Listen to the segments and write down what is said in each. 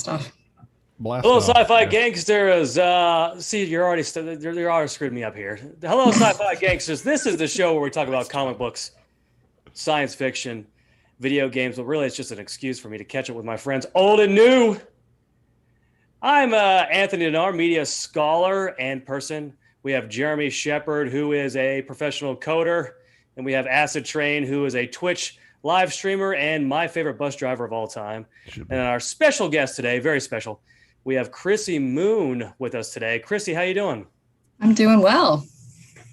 Blast off. Hello, sci-fi gangsters. See, you're already screwed me up here. Hello, sci-fi gangsters. This is the show where we talk about comic books, science fiction, video games, but really it's just an excuse for me to catch up with my friends, old and new. I'm Anthony Denar, media scholar and person. We have Jeremy Shepard, who is a professional coder, and we have AcidTrain, who is a Twitch live streamer and my favorite bus driver of all time. And our special guest today, very special, we have Chrissy Moon with us today. Chrissy, how you doing? I'm doing well.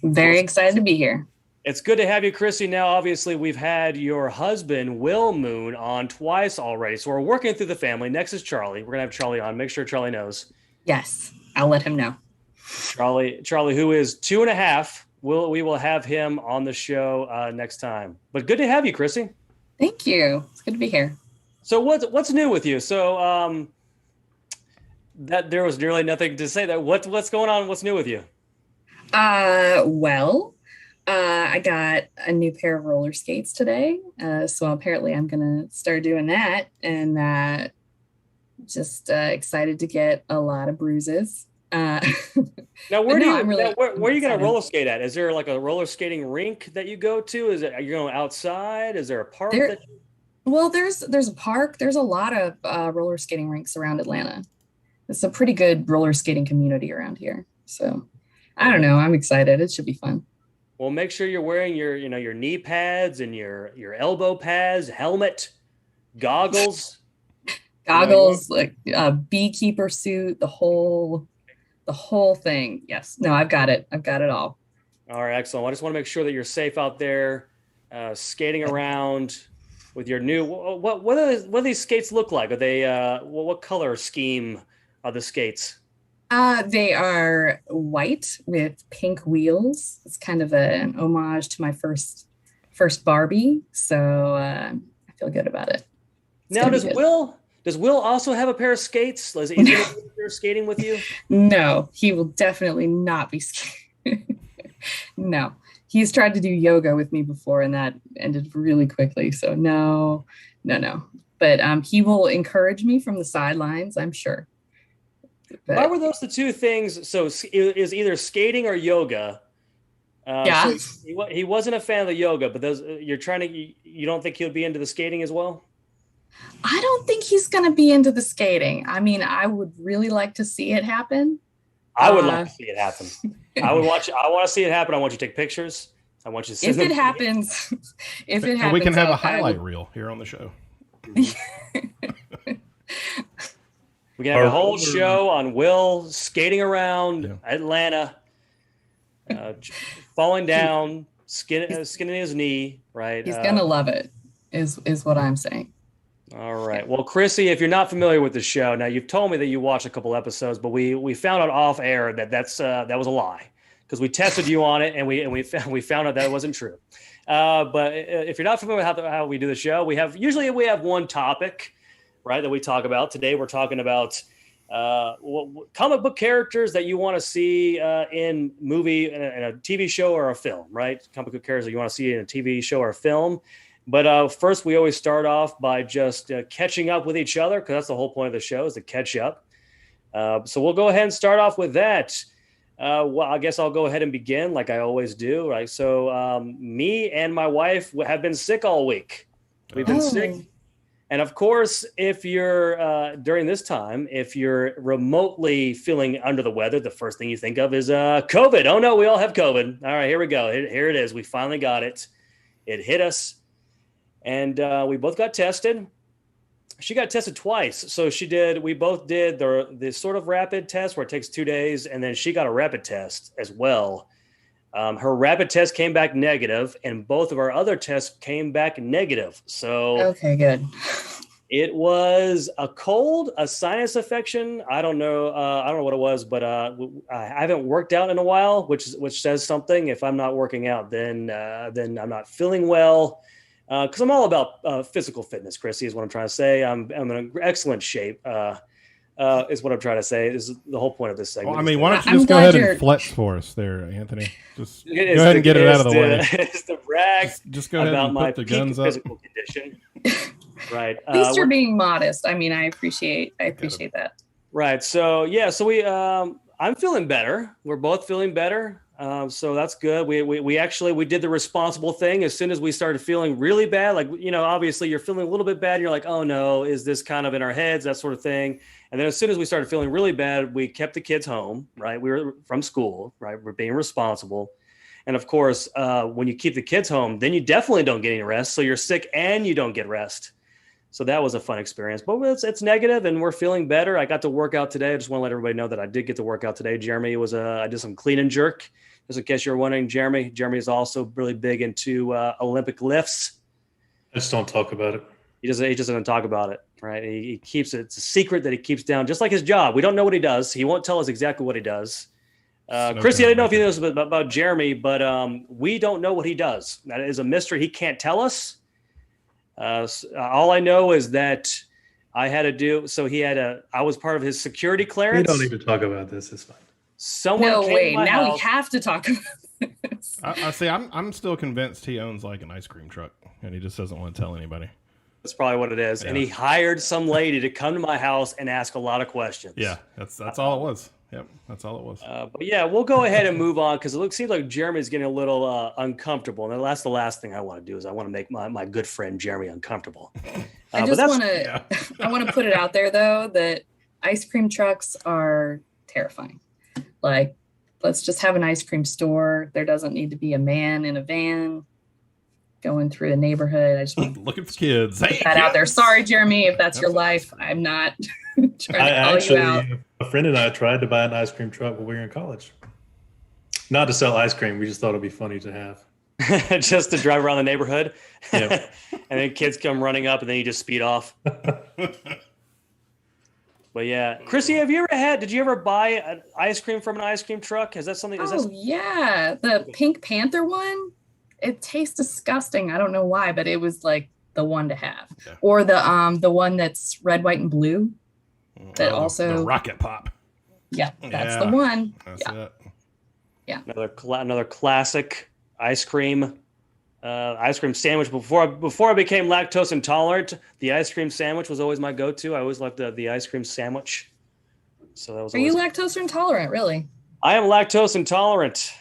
Very excited to be here. It's good to have you, Chrissy. Now, obviously, we've had your husband, Will Moon, on twice already. So we're working through the family. Next is Charlie. We're going to have Charlie on. Make sure Charlie knows. Yes, I'll let him know. Charlie, who is 2.5. We will have him on the show next time. But good to have you, Chrissy. Thank you. It's good to be here. So what's new with you? So that there was nearly nothing to say. That what's going on? What's new with you? I got a new pair of roller skates today. So apparently I'm going to start doing that, and just excited to get a lot of bruises. Now, where are you going to roller skate at? Is there like a roller skating rink that you go to? Are you going outside? Is there a park? Well, there's a park. There's a lot of roller skating rinks around Atlanta. It's a pretty good roller skating community around here. So I don't know. I'm excited. It should be fun. Well, make sure you're wearing your knee pads and your elbow pads, helmet, goggles. Like a beekeeper suit, the whole thing. Yes. No, I've got it all. All right, excellent. I just want to make sure that you're safe out there, skating around with your new. What do these skates look like? Are they what color scheme are the skates? They are white with pink wheels. It's kind of an homage to my first Barbie, so I feel good about it. Now, does Will also have a pair of skates? Is he going to be skating with you? No, he will definitely not be skating. No, he's tried to do yoga with me before, and that ended really quickly. So no. But he will encourage me from the sidelines, I'm sure. But why were those the two things? So it is either skating or yoga. Yeah. So he wasn't a fan of the yoga, but you don't think he'll be into the skating as well? I don't think he's going to be into the skating. I mean, I would really like to see it happen. I would like to see it happen. I want to see it happen. I want you to take pictures. I want you to if it happens. We can have a highlight reel here on the show. We can have a whole show on Will skating around Atlanta, falling down, skinning his knee. Right, he's gonna love it. Is what I'm saying. All right. Well, Chrissy, if you're not familiar with the show, now you've told me that you watched a couple episodes, but we found out off air that that was a lie because we tested you on it and we found out that it wasn't true. But if you're not familiar with how we do the show, we have one topic. Right, that we talk about. Today we're talking about comic book characters that you want to see in movie, in a TV show or a film, right? Comic book characters that you want to see in a TV show or a film. But first, we always start off by just catching up with each other, because that's the whole point of the show, is to catch up. So we'll go ahead and start off with that. Well, I guess I'll go ahead and begin like I always do, right? So me and my wife have been sick all week. We've been sick. And of course, if you're during this time, if you're remotely feeling under the weather, the first thing you think of is COVID. Oh no, we all have COVID. All right, here we go. Here it is. We finally got it. It hit us, and we both got tested. She got tested twice, so we both did the sort of rapid test where it takes 2 days, and then she got a rapid test as well. Her rapid test came back negative, and both of our other tests came back negative. So okay, good. It was a cold, a sinus infection. I don't know what it was, but I haven't worked out in a while, which says something. If I'm not working out, then I'm not feeling well. Because I'm all about physical fitness, Chrissy, is what I'm trying to say. I'm in excellent shape. Is what I'm trying to say. This is the whole point of this segment. Well, I mean, why don't you just go ahead and flex for us there, Anthony? Just go ahead and get it out of the way. It's to brag just go ahead about and my put the guns up. physical condition. Right. At least you're being modest. I mean, I appreciate that. Right. So yeah. So I'm feeling better. We're both feeling better. So that's good. We actually did the responsible thing. As soon as we started feeling really bad, like, obviously you're feeling a little bit bad. You're like, oh no, is this kind of in our heads, that sort of thing. And then as soon as we started feeling really bad, we kept the kids home, right? We were from school, right? We're being responsible. And of course, when you keep the kids home, then you definitely don't get any rest. So you're sick and you don't get rest. So that was a fun experience, but it's negative and we're feeling better. I got to work out today. I just want to let everybody know that I did get to work out today. Jeremy I did some clean and jerk. Just in case you're wondering, Jeremy is also really big into Olympic lifts. I just don't talk about it. He just doesn't talk about it, right? He keeps it. It's a secret that he keeps down, just like his job. We don't know what he does. He won't tell us exactly what he does. Chrissy, I didn't know if you knew this about Jeremy, but we don't know what he does. That is a mystery. He can't tell us. All I know is that I had to do. So I was part of his security clearance. We don't need to talk about this. It's fine. Now we have to talk about this. I see. I'm still convinced he owns like an ice cream truck, and he just doesn't want to tell anybody. That's probably what it is. Yeah. And he hired some lady to come to my house and ask a lot of questions. Yeah, that's all it was. Yep, that's all it was. But yeah, we'll go ahead and move on because seems like Jeremy's getting a little uncomfortable. And that's the last thing I want to do is I want to make my good friend Jeremy uncomfortable. I want to put it out there though that ice cream trucks are terrifying. Like, let's just have an ice cream store. There doesn't need to be a man in a van going through the neighborhood. I just looking for kids. Put that out there. Sorry, Jeremy, if that's your life. I'm not trying to call you out. A friend and I tried to buy an ice cream truck when we were in college. Not to sell ice cream. We just thought it'd be funny to have. Just to drive around the neighborhood. Yeah. And then kids come running up and then you just speed off. But yeah, Chrissy, did you ever buy an ice cream from an ice cream truck? Is that something? Yeah. The Pink Panther one. It tastes disgusting. I don't know why, but it was like the one to have. Yeah. Or the one that's red, white, and blue. That also the Rocket Pop. Yeah, that's the one. That's it. Yeah. Another classic ice cream sandwich. Before I became lactose intolerant, the ice cream sandwich was always my go-to. I always loved the ice cream sandwich. So that was. Are you lactose intolerant? Really? I am lactose intolerant.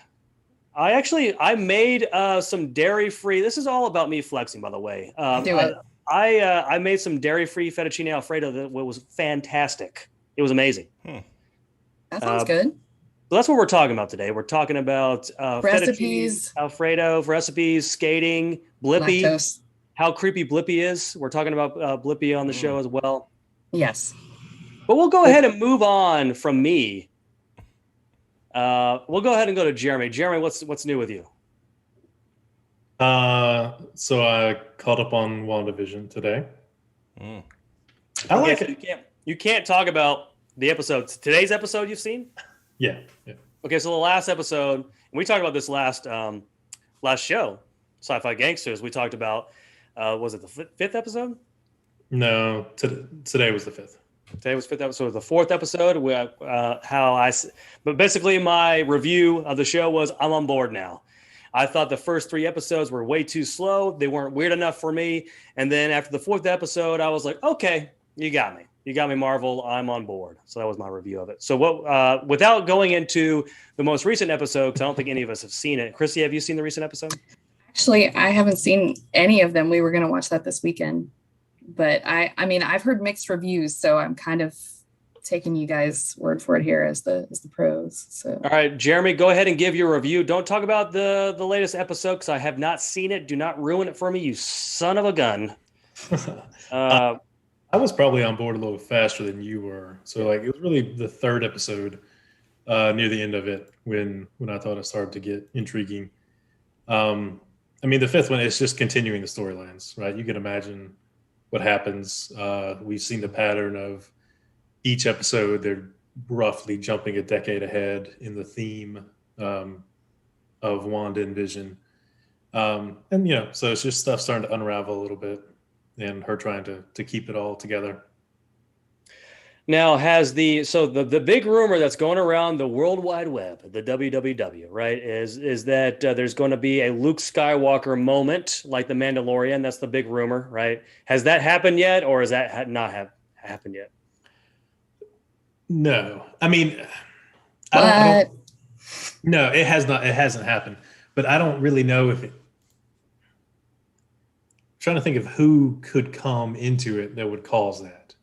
I made some dairy-free. This is all about me flexing, by the way. Do it. I made some dairy-free fettuccine Alfredo that was fantastic. It was amazing. That sounds good. So that's what we're talking about today. We're talking about recipes, Alfredo, recipes, skating, Blippi, lactose. How creepy Blippi is. We're talking about Blippi on the show as well. Yes. But we'll go ahead and move on from me. We'll go ahead and go to Jeremy. Jeremy, what's new with you? So I caught up on WandaVision today. I like it. You can't talk about the episodes. Today's episode you've seen? Yeah. Okay, so the last episode, and we talked about this last show, Sci-Fi Gangsters. We talked about, was it the fifth episode? No, today was the fifth. Today was fifth episode. The fourth episode, but basically my review of the show was I'm on board now. I thought the first three episodes were way too slow. They weren't weird enough for me. And then after the fourth episode, I was like, okay, you got me. You got me, Marvel. I'm on board. So that was my review of it. So without going into the most recent episode, because I don't think any of us have seen it. Chrissy, have you seen the recent episode? Actually, I haven't seen any of them. We were going to watch that this weekend. But I mean, I've heard mixed reviews, so I'm kind of taking you guys' word for it here as the pros. So all right, Jeremy, go ahead and give your review. Don't talk about the latest episode because I have not seen it. Do not ruin it for me, you son of a gun. I was probably on board a little faster than you were. So it was really the third episode near the end of it when I thought it started to get intriguing. I mean, the fifth one is just continuing the storylines, right? You can imagine what happens. We've seen the pattern of each episode. They're roughly jumping a decade ahead in the theme of Wanda and Vision. So it's just stuff starting to unravel a little bit and her trying to keep it all together. Now, the big rumor that's going around the World Wide Web, the WWW, right, is that there's going to be a Luke Skywalker moment like the Mandalorian. That's the big rumor, right? Has that happened yet, or has that not happened yet? No, I mean, I don't. No, it has not. It hasn't happened. But I don't really know if it. I'm trying to think of who could come into it that would cause that.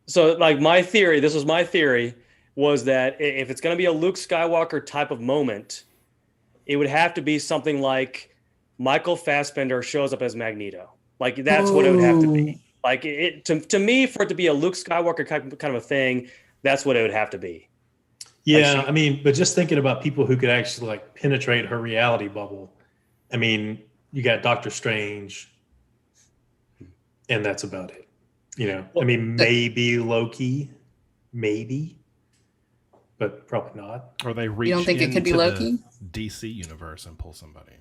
So, like this was my theory, was that if it's going to be a Luke Skywalker type of moment, it would have to be something like Michael Fassbender shows up as Magneto. Like that's what it would have to be. Like to me, for it to be a Luke Skywalker kind of a thing, that's what it would have to be. Yeah, I mean, but just thinking about people who could actually like penetrate her reality bubble. I mean, you got Doctor Strange, and that's about it. You know, I mean, maybe Loki, maybe, but probably not. Or they reach. You don't think it could be Loki? DC universe and pull somebody out.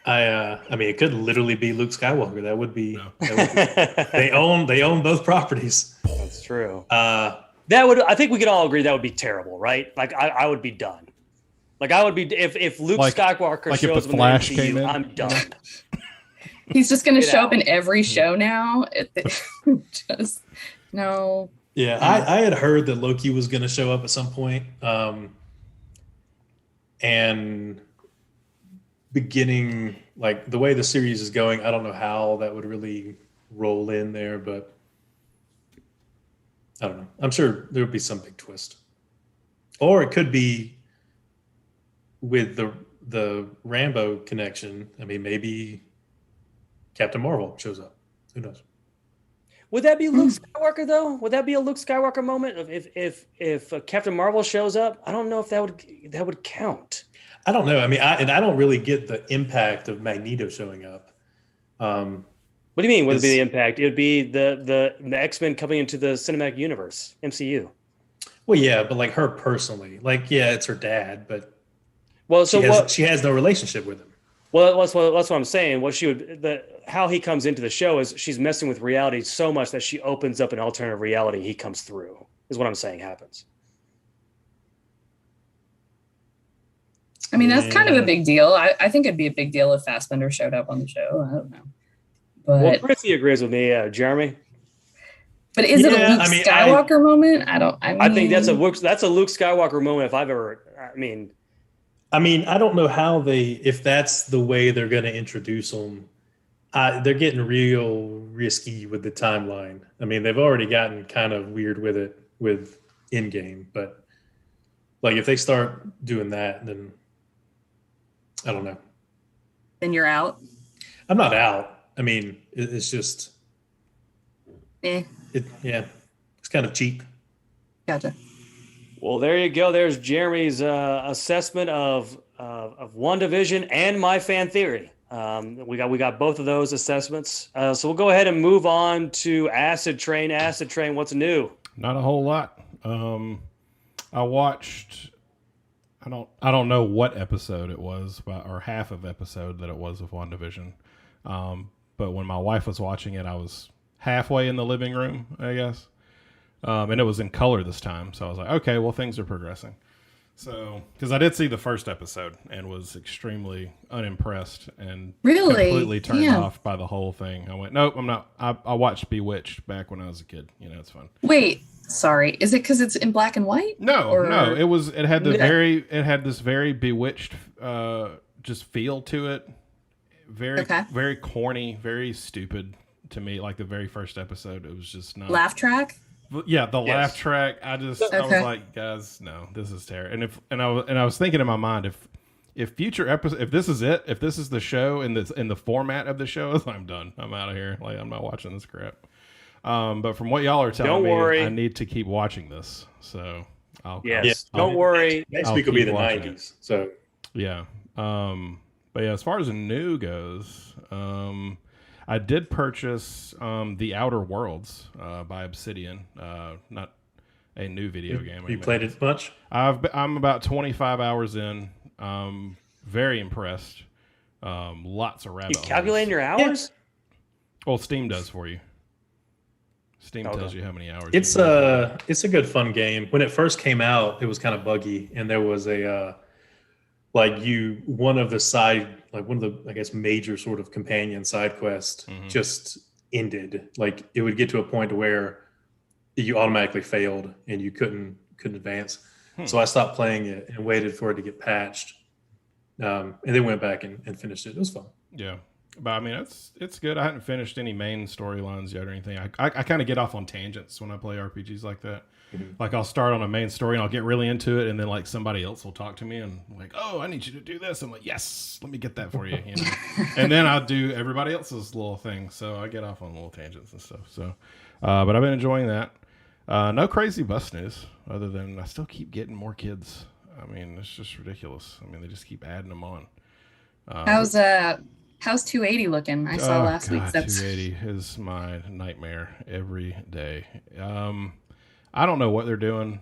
I mean, it could literally be Luke Skywalker. That would be. They own both properties. That's true. I think we could all agree that would be terrible, right? Like I would be done. Like I would be if Luke Skywalker shows up in the MCU, I'm done. He's just going to show up in every show now. Just no. Yeah, I had heard that Loki was going to show up at some point, and beginning like the way the series is going, I don't know how that would really roll in there, but I don't know. I'm sure there would be some big twist, or it could be with the Rambo connection. I mean, maybe Captain Marvel shows up. Who knows? Would that be Luke Skywalker though? Would that be a Luke Skywalker moment if Captain Marvel shows up? I don't know if that would count. I don't know. I mean, I don't really get the impact of Magneto showing up. What do you mean? Would it be the impact? It would be the X-Men coming into the cinematic universe, MCU. Well, yeah, but like her personally, like yeah, it's her dad, but she has no relationship with him. Well, that's what I'm saying. How he comes into the show is she's messing with reality so much that she opens up an alternative reality. He comes through, is what I'm saying happens. I mean, that's kind of a big deal. I think it'd be a big deal if Fassbender showed up on the show. I don't know. But Chrissy agrees with me, Jeremy. But is it a Luke Skywalker moment? I think that's a Luke Skywalker moment if I've ever. I mean, I don't know how if that's the way they're going to introduce them. They're getting real risky with the timeline. I mean, they've already gotten kind of weird with it with Endgame, but like if they start doing that, then I don't know. Then you're out? I'm not out. I mean, it's just, it's kind of cheap. Gotcha. Well, there you go. There's Jeremy's assessment of WandaVision and my fan theory. We got both of those assessments. So we'll go ahead and move on to AcidTrain. AcidTrain, what's new? Not a whole lot. I watched. I don't know what episode it was, or half of episode that it was of WandaVision. But when my wife was watching it, I was halfway in the living room, I guess. And it was in color this time. So I was like, okay, well, things are progressing. So, because I did see the first episode and was extremely unimpressed and completely turned off by the whole thing. I went, nope, I'm not. I watched Bewitched back when I was a kid. You know, it's fun. Wait, sorry. Is it because it's in black and white? No. It had this very Bewitched just feel to it. Very corny, very stupid to me. Like the very first episode, it was just not laugh track. Yeah, the laugh track. I was like, guys, no, this is terrible. And I was thinking in my mind, if future episode, if this is it, if this is the show in the format of the show, I'm done. I'm out of here. Like I'm not watching this crap. But from what y'all are telling me, I need to keep watching this. So don't worry. Next week will be the 90s. So yeah. But yeah, as far as new goes, I did purchase The Outer Worlds by Obsidian, not a new video game. You played it much? I'm about 25 hours in. Very impressed. Lots of rabbit holes. You calculating your hours? Well, Steam does for you. Steam tells you how many hours. It's a good fun game. When it first came out, it was kind of buggy, and there was a one of the I guess major sort of companion side quest just ended. Like it would get to a point where you automatically failed and you couldn't advance. So I stopped playing it and waited for it to get patched, and then went back and finished it. It was fun. Yeah. But I mean, it's good. I hadn't finished any main storylines yet or anything. I kind of get off on tangents when I play RPGs like that. Like I'll start on a main story and I'll get really into it, and then like somebody else will talk to me and like, oh, I need you to do this. I'm like, yes, let me get that for you. You know? And then I'll do everybody else's little thing. So I get off on little tangents and stuff. So, but I've been enjoying that. No crazy bus news other than I still keep getting more kids. I mean, it's just ridiculous. I mean, they just keep adding them on. How's 280 looking? I saw last week's episode. 280 is my nightmare every day. I don't know what they're doing.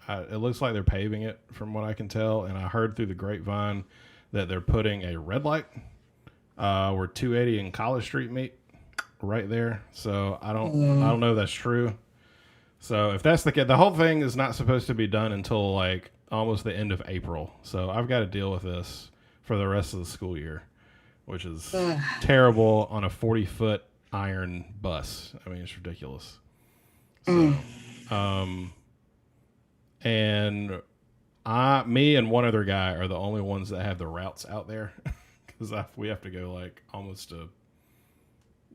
It looks like they're paving it from what I can tell. And I heard through the grapevine that they're putting a red light where 280 and College Street meet right there. So I don't know if that's true. So if that's the case, the whole thing is not supposed to be done until like almost the end of April. So I've got to deal with this for the rest of the school year, which is terrible on a 40-foot iron bus. I mean, it's ridiculous. So, and me and one other guy are the only ones that have the routes out there because we have to go like almost to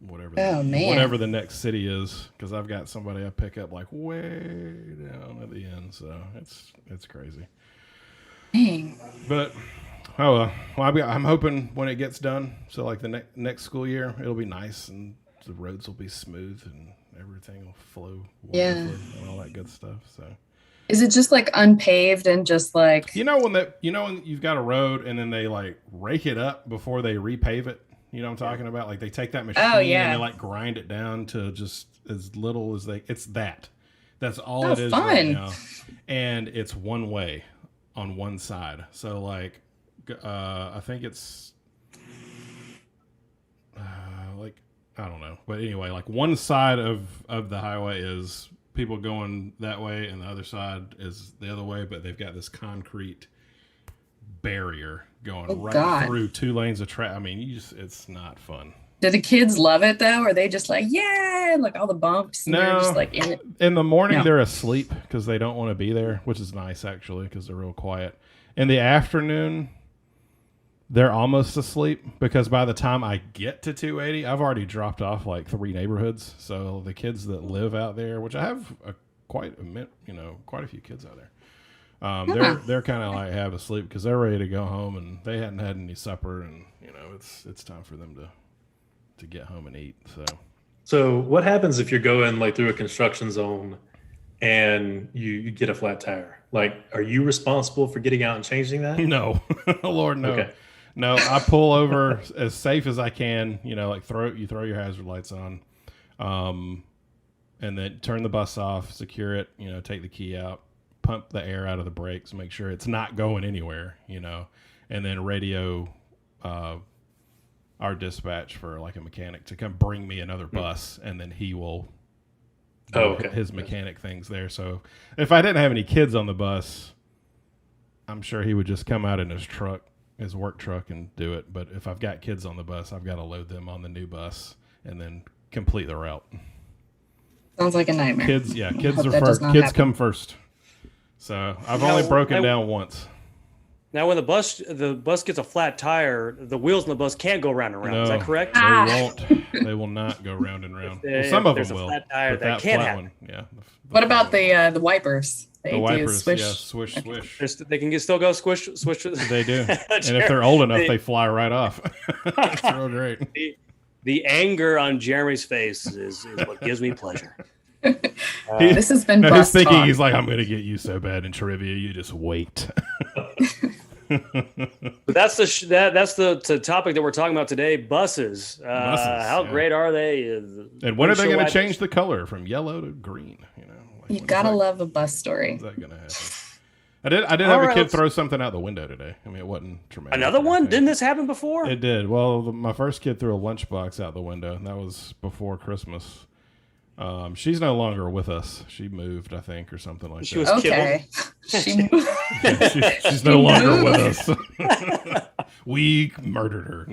whatever the next city is, because I've got somebody I pick up like way down at the end. So it's crazy. Dang. But well, I'm hoping when it gets done, so like the next school year, it'll be nice and the roads will be smooth and everything will flow wonderfully and all that good stuff. So, is it just like unpaved and just like when you've got a road and then they like rake it up before they repave it? You know what I'm talking about? Like they take that machine and they like grind it down to just as little as it's that. That's all it is right now, and it's one way on one side. So like. I think it's like I don't know, but anyway, like one side of the highway is people going that way, and the other side is the other way. But they've got this concrete barrier going through 2 lanes of traffic. I mean, it's not fun. Do the kids love it though? Or are they just like, yeah, like all the bumps? And they're just like in it? In the morning, they're asleep because they don't want to be there, which is nice actually because they're real quiet. In the afternoon, they're almost asleep because by the time I get to 280, I've already dropped off like 3 neighborhoods. So the kids that live out there, which I have quite a few kids out there, they're kind of like half asleep because they're ready to go home and they hadn't had any supper, and it's time for them to get home and eat. So what happens if you're going like through a construction zone and you get a flat tire? Like, are you responsible for getting out and changing that? No, Lord, no. Okay. No, I pull over as safe as I can, like throw your hazard lights on, and then turn the bus off, secure it, take the key out, pump the air out of the brakes, make sure it's not going anywhere, and then radio our dispatch for like a mechanic to come bring me another bus, and then he will do his mechanic things there. So if I didn't have any kids on the bus, I'm sure he would just come out in his work truck and do it. But if I've got kids on the bus, I've got to load them on the new bus and then complete the route. Sounds like a nightmare. Kids are first. Kids come first. So I've only broken down once. Now, when the bus gets a flat tire, the wheels on the bus can't go round and round. No, Is that correct? They won't. They will not go round and round. Well, some of them will. Flat tire, that can't happen. One, yeah. What about the wipers? The wipers, swish. They can still go swish. They do. And if they're old enough, they fly right off. It's real great. The anger on Jeremy's face is what gives me pleasure. This has been he's thinking talk. He's like, I'm going to get you so bad in trivia. You just wait. But that's the topic that we're talking about today. Buses. How great are they? And when are they going to change the color from yellow to green? You gotta love a bus story. Is that going to happen? I did have a kid throw something out the window today. I mean, it wasn't traumatic. Another one? Didn't this happen before? It did. Well, my first kid threw a lunchbox out the window, and that was before Christmas. She's no longer with us. She moved, I think, or something like She that. was Okay. She's no longer with us. We murdered her.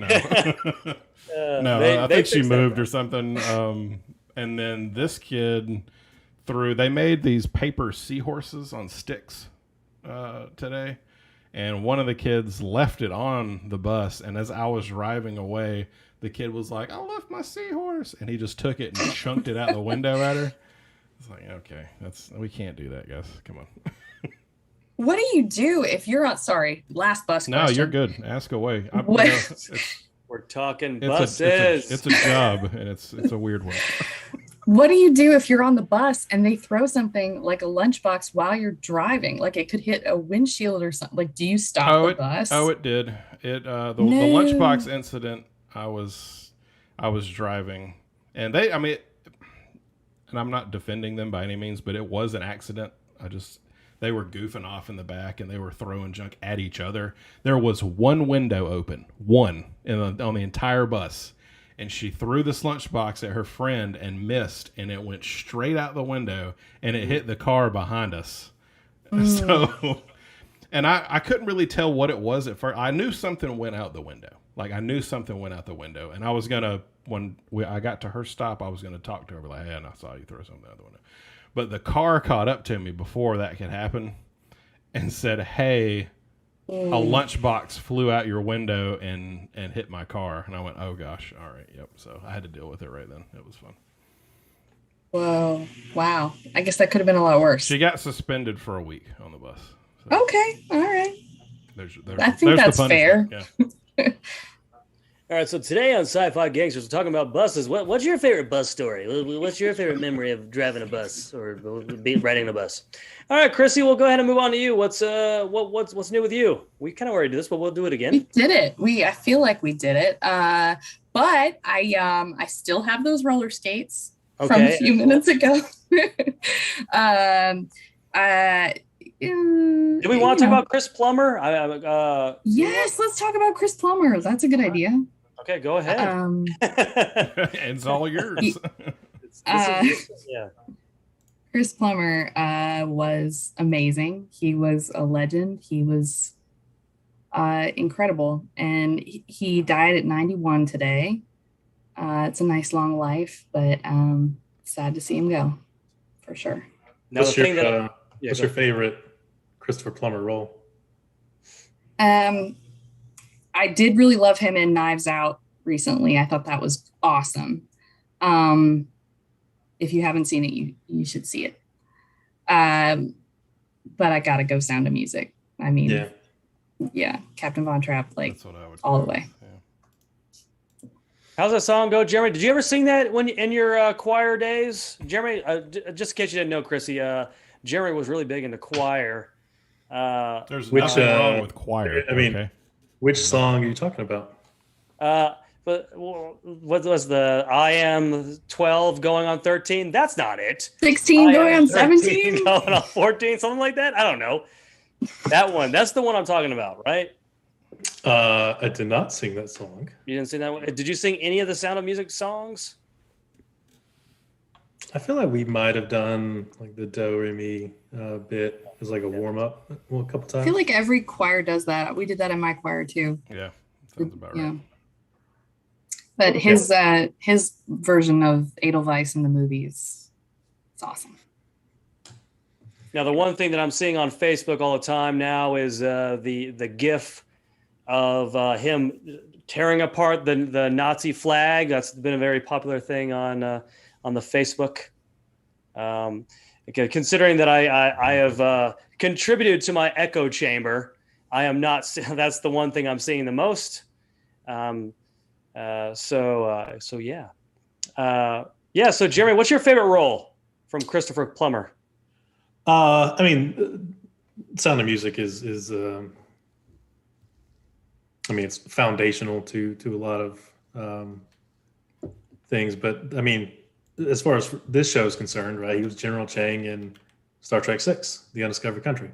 No, no. I think she moved or something. And then this kid they made these paper seahorses on sticks today, and one of the kids left it on the bus. And as I was driving away, the kid was like, "I left my seahorse," and he just took it and chunked it out the window at her. It's like, okay, we can't do that, guys. Come on. What do you do if you're on? Sorry, last bus question. No, you're good. Ask away. We're talking buses. It's a job, and it's a weird one. What do you do if you're on the bus and they throw something like a lunchbox while you're driving? Like it could hit a windshield or something. Like, do you stop the bus? Oh, it did. The lunchbox incident. I was driving, and and I'm not defending them by any means, but it was an accident. They were goofing off in the back, and they were throwing junk at each other. There was one window open, on the entire bus, and she threw this lunchbox at her friend and missed, and it went straight out the window, and it hit the car behind us. So, and I couldn't really tell what it was at first. I knew something went out the window. And I was gonna, when I got to her stop, I was gonna talk to her, like, "Hey, and I saw you throw something out the window." But the car caught up to me before that could happen and said, "Hey, a lunchbox flew out your window and hit my car." And I went, "Oh gosh, all right, yep." So I had to deal with it right then. It was fun. Whoa! Wow. I guess that could have been a lot worse. She got suspended for a week on the bus. So okay, all right. I think there's that's fair. Yeah. All right, so today on Sci-Fi Gangsters, we're talking about buses. What's your favorite bus story? What's your favorite memory of driving a bus or riding a bus? All right, Chrissy, we'll go ahead and move on to you. What's new with you? We kind of already did this, but we'll do it again. We did it. I feel like we did it. But I still have those roller skates from a few minutes ago. Do we want to talk about Chris Plummer? Yes, let's talk about Chris Plummer. That's a good idea. Okay, go ahead. It's all yours. Chris Plummer was amazing. He was a legend. He was incredible. And he died at 91 today. It's a nice long life, but sad to see him go, for sure. Now, what's your favorite Christopher Plummer role? I did really love him in Knives Out recently. I thought that was awesome. If you haven't seen it, you should see it. But I gotta go Sound of Music. I mean, yeah, Captain Von Trapp, like all the way. Yeah. How's that song go, Jeremy? Did you ever sing that when in your choir days, Jeremy? Just in case you didn't know, Chrissy, Jeremy was really big into choir. There's nothing wrong with choir. I mean, which song are you talking about? But what was the I am 12 going on 13? That's not it. 16 going on 17? Going on 14, something like that? I don't know. That one. That's the one I'm talking about, right? I did not sing that song. You didn't sing that one? Did you sing any of the Sound of Music songs? I feel like we might have done like the Do Re Mi bit as like a warm up a couple times. I feel like every choir does that. We did that in my choir too. Yeah, sounds about right. But his version of Edelweiss in the movies, it's awesome. Now, the one thing that I'm seeing on Facebook all the time now is the GIF of him tearing apart the Nazi flag. That's been a very popular thing on the Facebook. Considering that I have contributed to my echo chamber, I am not. That's the one thing I'm seeing the most. So Jeremy, what's your favorite role from Christopher Plummer? I mean, Sound of Music is I mean, it's foundational to a lot of things, but I mean, as far as this show is concerned, right? He was General Chang in Star Trek VI, The Undiscovered Country.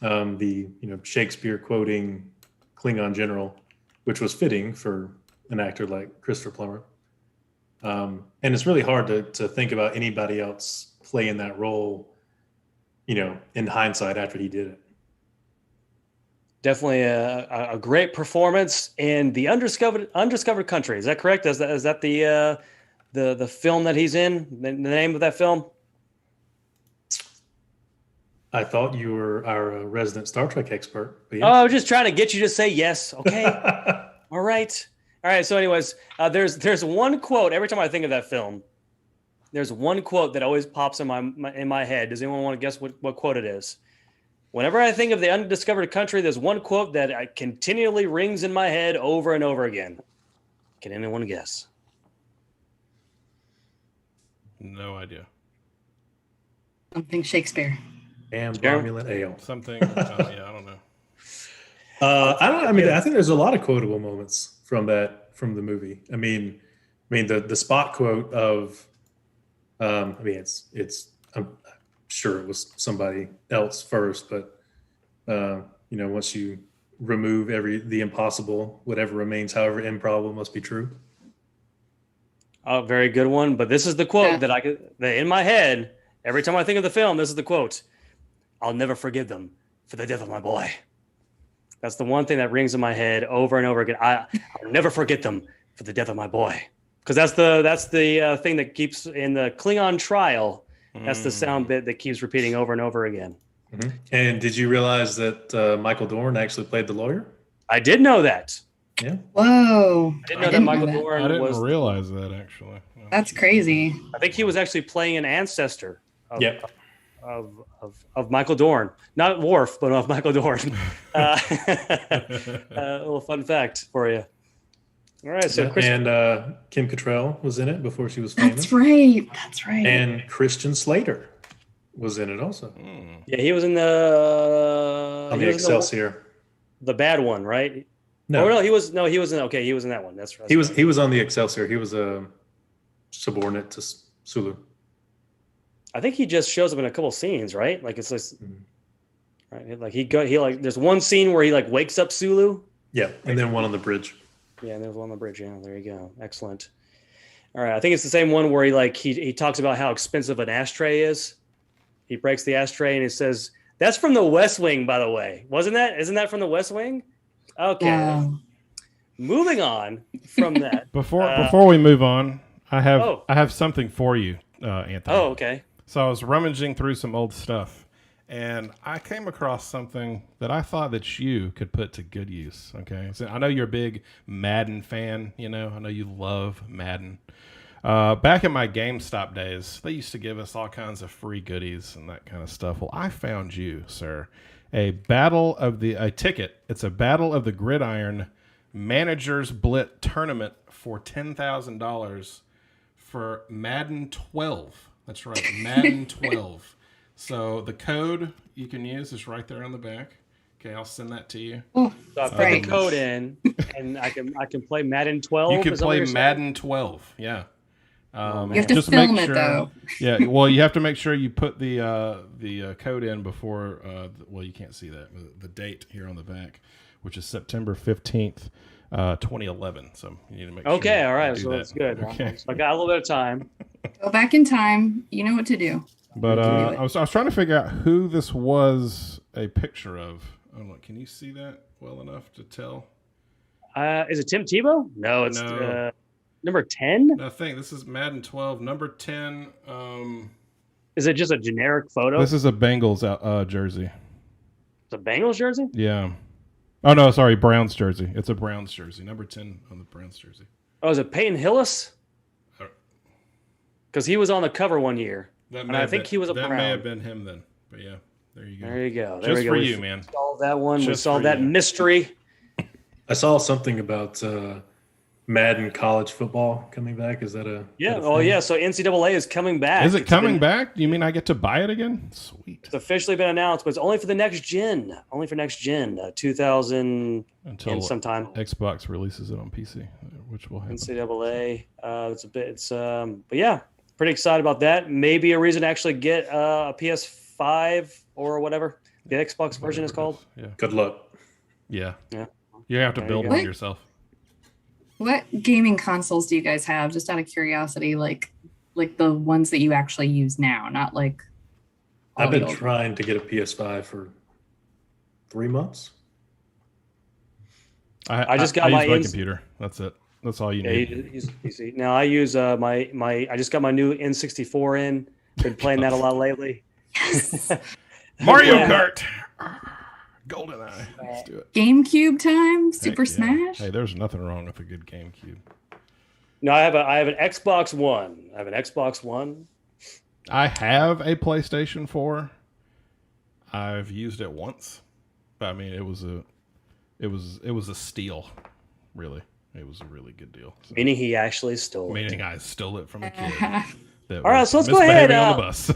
The Shakespeare quoting Klingon general, which was fitting for an actor like Christopher Plummer. And it's really hard to think about anybody else playing that role, in hindsight after he did it. Definitely a great performance in the undiscovered country. Is that correct? Is that the film that he's in? The name of that film? I thought you were our resident Star Trek expert. But yes. Oh, I was just trying to get you to say yes. Okay. All right. So anyways, there's one quote every time I think of that film. There's one quote that always pops in my head. Does anyone want to guess what quote it is? Whenever I think of the undiscovered country, there's one quote that continually rings in my head over and over again. Can anyone guess? No idea. Something Shakespeare. And Romulan ale. Something. Yeah, I don't know. I think there's a lot of quotable moments from the movie. I mean, the Spock quote of, I'm sure it was somebody else first, but once you remove the impossible, whatever remains, however improbable, must be true. Oh, very good one. But this is the quote that in my head, every time I think of the film, this is the quote. I'll never forgive them for the death of my boy. That's the one thing that rings in my head over and over again. I'll never forget them for the death of my boy. Because that's the thing that keeps in the Klingon trial. That's the sound bit that keeps repeating over and over again. Mm-hmm. And did you realize that Michael Dorn actually played the lawyer? I did know that. Yeah. Whoa. I didn't know that Michael Dorn was... I didn't realize that, actually. That's crazy. I think he was actually playing an ancestor of Michael Dorn. Not Worf, but of Michael Dorn. A little fun fact for you. All right, so and Kim Cattrall was in it before she was famous. That's right. And Christian Slater was in it also. Yeah, he was in the Excelsior, the bad one, right? No, he was in. Okay, he was in that one. That's right. He was on the Excelsior. He was a subordinate to Sulu. I think he just shows up in a couple scenes, right? Like it's just, right? Like there's one scene where he like wakes up Sulu. Yeah, and then one on the bridge. Yeah, and there's one on the bridge. Yeah, there you go. Excellent. All right, I think it's the same one where he talks about how expensive an ashtray is. He breaks the ashtray and he says, "That's from the West Wing, by the way." Isn't that from the West Wing? Okay. Yeah. Moving on from that. Before we move on, I have something for you, Anthony. Oh, okay. So I was rummaging through some old stuff, and I came across something that I thought that you could put to good use. Okay, so I know you're a big Madden fan. I know you love Madden. Back in my GameStop days, they used to give us all kinds of free goodies and that kind of stuff. Well, I found you, sir, a ticket. It's a Battle of the Gridiron Managers Blit tournament for $10,000 for Madden 12. That's right, Madden 12. So the code you can use is right there on the back. Okay, I'll send that to you. Oh, so I put the code in, and I can play Madden 12. You can play Madden 12. Yeah. You have to film it though. Yeah, well, you have to make sure you put the code in before. You can't see that. The date here on the back, which is September 15th, 2011. So you need to make sure. Okay, all right, so that's good. Okay. So I got a little bit of time. Go back in time. You know what to do. But I was trying to figure out who this was a picture of. Can you see that well enough to tell? Is it Tim Tebow? No, it's number 10. I think this is Madden 12, number 10. Is it just a generic photo? This is a Bengals jersey. It's a Bengals jersey? Yeah. Oh no, sorry, Browns jersey. It's a Browns jersey, number 10 on the Browns jersey. Oh, is it Peyton Hillis? Because he was on the cover one year. I think he was a Brown. That may have been him then. But yeah, there you go. There you go. Just for you, man. Solved that one. We solved that mystery. I saw something about Madden college football coming back. Is that a yeah? Oh yeah. So NCAA is coming back. Is it coming back? Do you mean I get to buy it again? Sweet. It's officially been announced, but it's only for the next gen. Only for next gen. 2000 until sometime. Xbox releases it on PC, which will happen. NCAA. But yeah, pretty excited about that. Maybe a reason to actually get a PS5 or whatever the Xbox version is called. Yeah. Good luck. Yeah. Yeah. You have to build one yourself. What gaming consoles do you guys have? Just out of curiosity, like the ones that you actually use now, not like all I've the been old- trying to get a PS5 for 3 months. I just got my use my ins- computer. That's it. That's all you Yeah, need. you see. Now I use my I just got my new N64 in. Been playing that a lot lately. Yes. Mario Yeah. Kart. GoldenEye. Let's do it. GameCube time, Super Heck yeah. Smash. Hey, there's nothing wrong with a good GameCube. No, I have an Xbox One. I have an Xbox One. I have a PlayStation 4. I've used it once, but I mean, it was a steal. Really, it was a really good deal. So, Meaning he actually stole it. meaning I stole it from a kid. That All right, was so let's go ahead, misbehaving on the bus.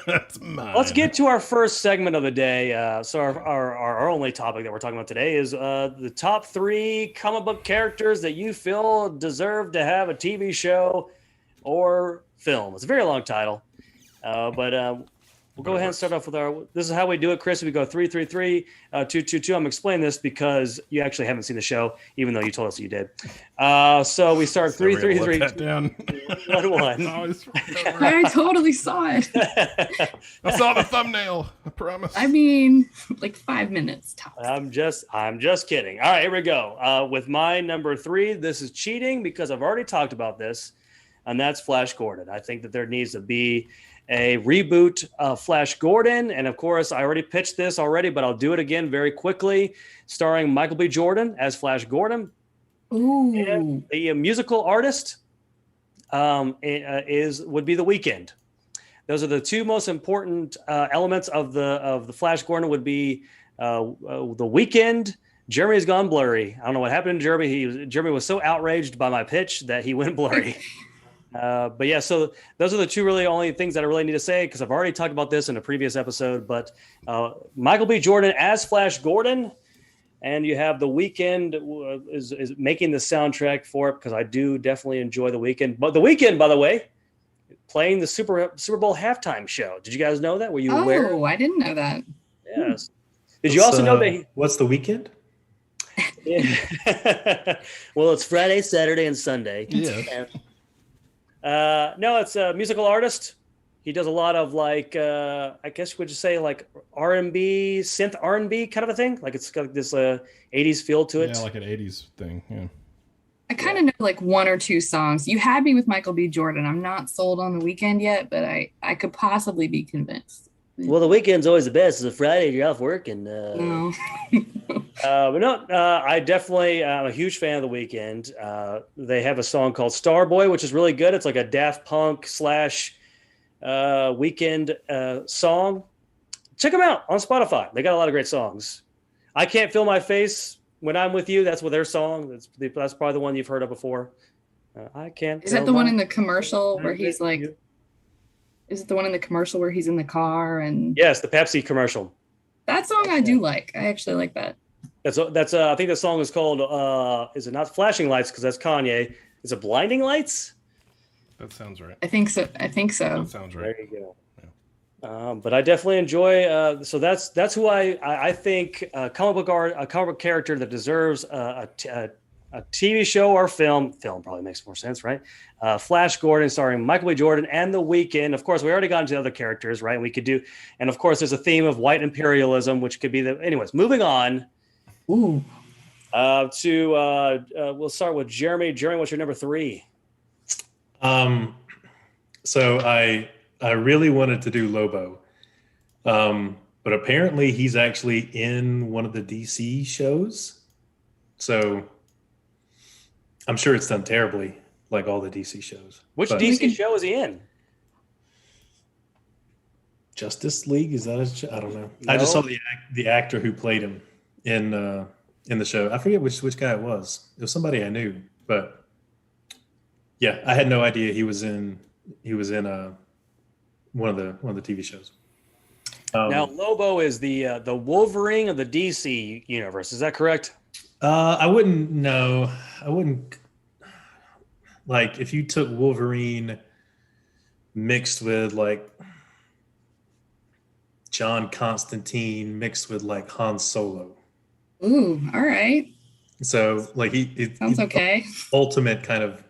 That's mine. Let's get to our first segment of the day. So our only topic that we're talking about today is the top 3 comic book characters that you feel deserve to have a TV show or film. It's a very long title, but we'll go ahead and start off with our. This is how we do it, Chris. We go 3, 3, 3, 2, 2, 2. I'm explaining this because you actually haven't seen the show, even though you told us you did. So we start 3, 3, 3, down. 1, 1. I totally saw it. I saw the thumbnail. I promise. I mean, like 5 minutes tops. I'm just kidding. All right, here we go. With my number 3, this is cheating because I've already talked about this, and that's Flash Gordon. I think that there needs to be a reboot of Flash Gordon, and of course, I already pitched this already, but I'll do it again very quickly, starring Michael B. Jordan as Flash Gordon. Ooh. And the musical artist would be The Weeknd. Those are the 2 most important elements of the Flash Gordon. Would be The Weeknd. Jeremy has gone blurry. I don't know what happened to Jeremy. Jeremy was so outraged by my pitch that he went blurry. But yeah, so those are the 2 really only things that I really need to say because I've already talked about this in a previous episode. But Michael B. Jordan as Flash Gordon, and you have The Weeknd is making the soundtrack for it because I do definitely enjoy The Weeknd. But The Weeknd, by the way, playing the Super Bowl halftime show. Did you guys know that? Were you aware? Oh, I didn't know that. Yes. Did you also know that? What's the weekend? Well, it's Friday, Saturday, and Sunday. Yeah. No, it's a musical artist. He does a lot of like, I guess would you say like R&B, synth R&B kind of a thing. Like it's got this 80s feel to it. Yeah, like an 80s thing. Yeah. I kind of know like 1 or 2 songs. You had me with Michael B. Jordan. I'm not sold on The Weeknd yet, but I could possibly be convinced. Well, the weekend's always the best. It's a Friday, you're off work, and No. but no, I definitely am a huge fan of The Weeknd. They have a song called Starboy, which is really good. It's like a Daft Punk / Weeknd song. Check them out on Spotify. They got a lot of great songs. I Can't Feel My Face When I'm With You. That's what their song. That's probably the one you've heard of before. I can't. Is that the one in the commercial where he's like? You. Is it the one in the commercial where he's in the car and? Yes, the Pepsi commercial. That song I do like. I actually like that. That's I think the song is called is it not Flashing Lights because that's Kanye. Is it Blinding Lights? That sounds right. I think so. That sounds right. There you go. Yeah. But I definitely enjoy. So that's who I think a comic book character that deserves a TV show or film. Film probably makes more sense, right? Flash Gordon, starring Michael B. Jordan and The Weeknd. Of course, we already got into other characters, right? We could do, and of course, there's a theme of white imperialism, which could be the. Anyways, moving on. Ooh. We'll start with Jeremy. Jeremy, what's your number 3? So I really wanted to do Lobo, but apparently he's actually in one of the DC shows. So I'm sure it's done terribly, like all the DC shows. Which But DC show is he in? Justice League, is that I don't know. No. I just saw the actor who played him in the show. I forget which guy it was. It was somebody I knew, but yeah, I had no idea he was in one of the TV shows. Now Lobo is the Wolverine of the DC universe. Is that correct? I wouldn't know. I wouldn't like if you took Wolverine mixed with like John Constantine mixed with like Han Solo. Ooh. All right. So like Sounds he's the okay. ultimate kind of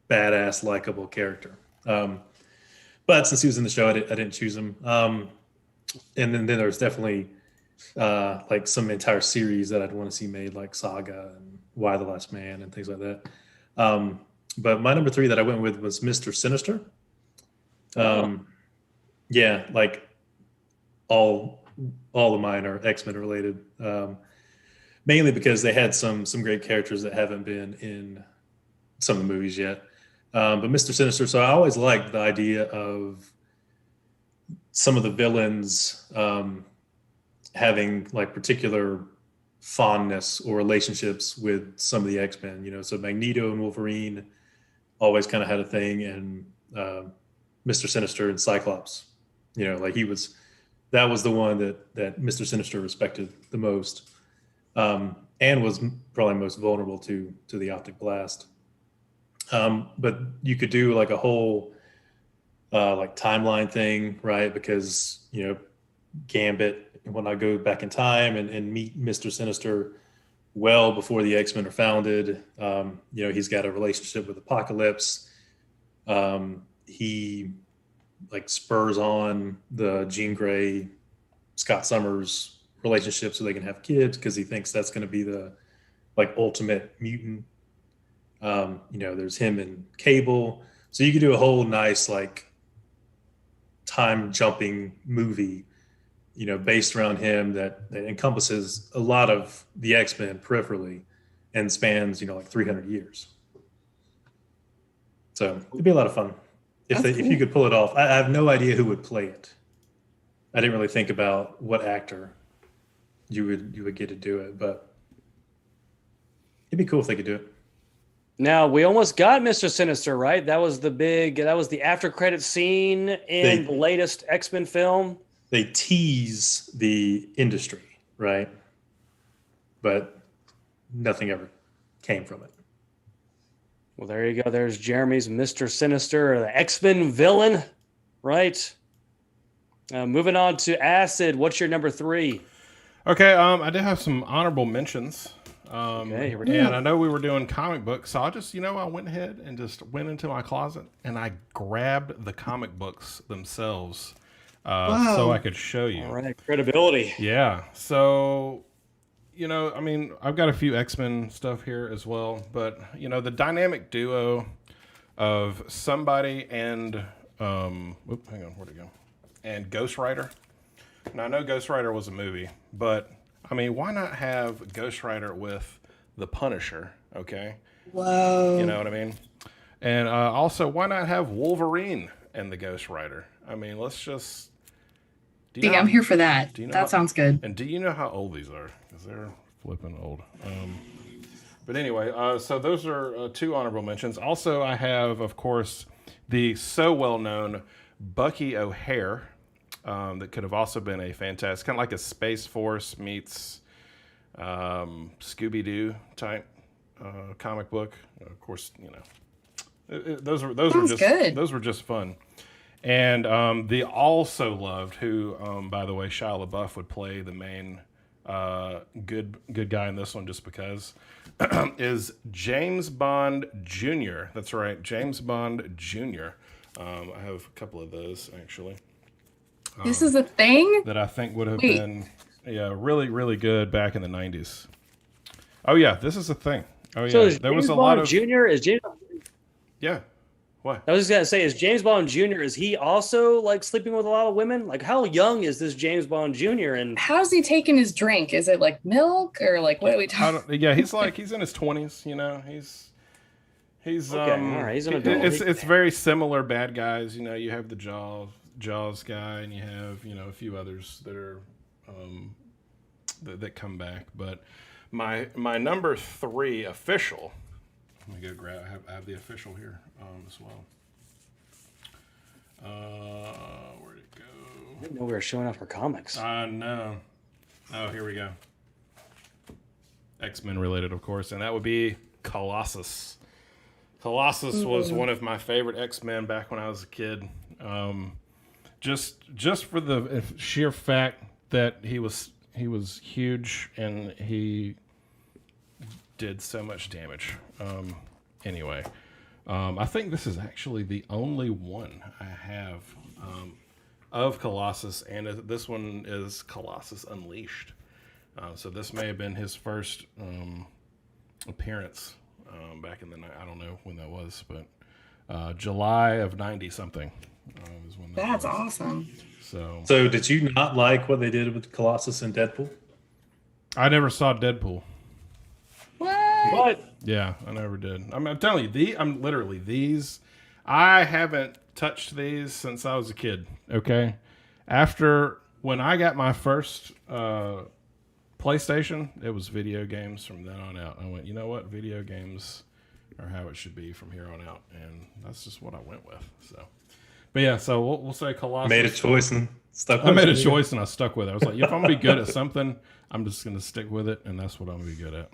badass, likable character. But since he was in the show, I didn't choose him. And then there's definitely like some entire series that I'd want to see made, like Saga and Why the Last Man and things like that. But my number 3 that I went with was Mr. Sinister. Yeah, like all of mine are X-Men related. Mainly because they had some great characters that haven't been in some of the movies yet. But Mr. Sinister, so I always liked the idea of some of the villains having like particular fondness or relationships with some of the X-Men, you know, so Magneto and Wolverine always kind of had a thing, and Mr. Sinister and Cyclops, you know, like that was the one that Mr. Sinister respected the most, and was probably most vulnerable to the optic blast. But you could do like a whole like timeline thing, right? Because, you know, Gambit, when I go back in time and meet Mr. Sinister well before the X-Men are founded, you know, he's got a relationship with Apocalypse. He like spurs on the Jean Grey, Scott Summers relationship so they can have kids, because he thinks that's going to be the like ultimate mutant. You know, there's him and Cable. So you could do a whole nice like time jumping movie, you know, based around him that encompasses a lot of the X-Men peripherally and spans, you know, like 300 years. So it'd be a lot of fun if you could pull it off. I have no idea who would play it. I didn't really think about what actor you would get to do it, but it'd be cool if they could do it. Now, we almost got Mr. Sinister, right? That was the after credit scene in the latest X-Men film. They tease the industry, right? But nothing ever came from it. Well, there you go. There's Jeremy's Mr. Sinister, the X-Men villain, right? Moving on to Acid. What's your number 3? Okay, I did have some honorable mentions. Okay, here we go. And I know we were doing comic books, so I went ahead and just went into my closet and I grabbed the comic books themselves so I could show you. All right, credibility. Yeah, so, you know, I mean, I've got a few X-Men stuff here as well, but, you know, the dynamic duo of somebody and, hang on, where'd it go? And Ghost Rider. Now, I know Ghost Rider was a movie, but I mean, why not have Ghost Rider with the Punisher, okay? Whoa. You know what I mean? And also, why not have Wolverine and the Ghost Rider? I mean, let's just... I'm here for that. That sounds good. And do you know how old these are? Because they're flipping old. But anyway, so those are 2 honorable mentions. Also, I have, of course, the so well-known Bucky O'Hare, that could have also been a fantastic, kind of like a Space Force meets Scooby-Doo type comic book. Of course, you know, those were just fun. And the also loved, who by the way, Shia LaBeouf would play the main good guy in this one just because, is James Bond Jr. That's right, James Bond Jr. I have a couple of those actually. This is a thing that I think would have been really, really good back in the 90s. Oh yeah, this is a thing. Oh yeah, so there was a Bond lot of Jr. Is James. Yeah. What? I was just gonna say, is James Bond Jr. is he also like sleeping with a lot of women? Like, how young is this James Bond Jr. and how's he taking his drink? Is it like milk or like what are we talking? Yeah, he's in his 20s. You know, he's okay. All right, he's an adult. It's very similar bad guys. You know, you have the Jaws guy, and you have, you know, a few others that are that come back. But my number 3 official. Let me go grab. I have the official here as well. Where'd it go? I didn't know we were showing off our comics. I know. Oh, here we go. X-Men related, of course, and that would be Colossus. Colossus was one of my favorite X-Men back when I was a kid. Just for the sheer fact that he was huge and he did so much damage. Anyway, I think this is actually the only one I have of Colossus, and this one is Colossus Unleashed. So this may have been his first appearance back in the night. I don't know when that was, but July of 90 something is when that That's was. awesome. So did you not like what they did with Colossus and Deadpool? I never saw Deadpool. What? Yeah, I never did. I'm telling you, I'm literally these. I haven't touched these since I was a kid. Okay, when I got my first PlayStation, it was video games from then on out. I went, you know what, video games are how it should be from here on out, and that's just what I went with. So, but yeah, so we'll say Colossus. Made a choice and stuck. I made a choice and I stuck with it. I was like, if I'm gonna be good at something, I'm just gonna stick with it, and that's what I'm gonna be good at.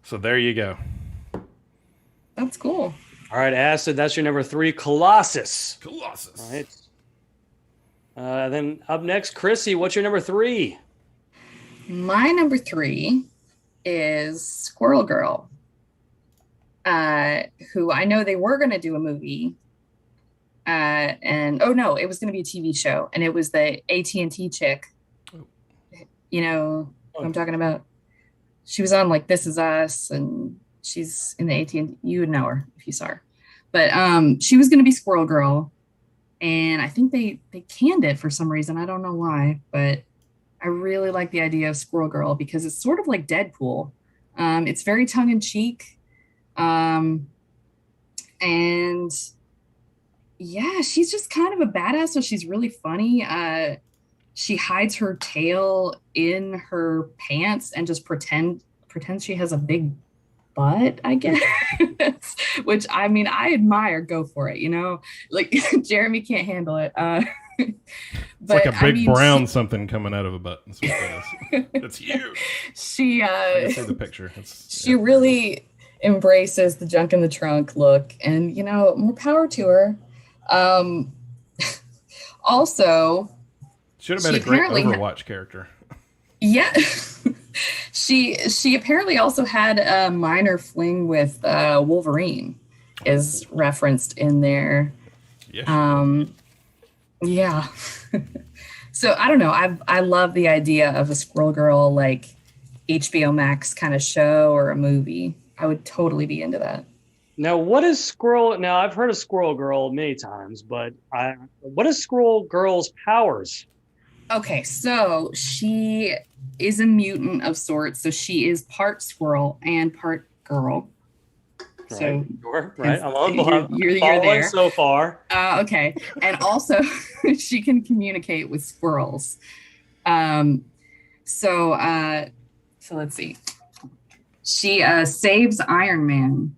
So there you go. That's cool. All right, Acid, that's your number 3, Colossus. Colossus. All right. Then up next, Chrissy, what's your number 3? My number 3 is Squirrel Girl, who I know they were going to do a movie. And no, it was going to be a TV show, and it was the AT&T chick. You know what I'm talking about? She was on like This Is Us, and she's in the AT&T. You would know her if you saw her. But she was going to be Squirrel Girl, and I think they canned it for some reason. I don't know why, but I really like the idea of Squirrel Girl because it's sort of like Deadpool. It's very tongue-in-cheek. And yeah, she's just kind of a badass, so she's really funny. She hides her tail in her pants and just pretends she has a big butt, I guess. Which, I mean, I admire. Go for it, you know? Like, Jeremy can't handle it. It's like a big brown something coming out of a butt. That's what that is. It's huge. I can see the picture. She really embraces the junk in the trunk look, and, you know, more power to her. Also, should have been a great Overwatch character. Yeah. She apparently also had a minor fling with Wolverine, is referenced in there. Yeah. Yeah. So I don't know. I love the idea of a Squirrel Girl like HBO Max kind of show or a movie. I would totally be into that. Now, what is Squirrel? Now, I've heard of Squirrel Girl many times, but what is Squirrel Girl's powers? Okay, so she is a mutant of sorts. So she is part squirrel and part girl. So right. You're following there so far. Okay, and also she can communicate with squirrels. So let's see. She saves Iron Man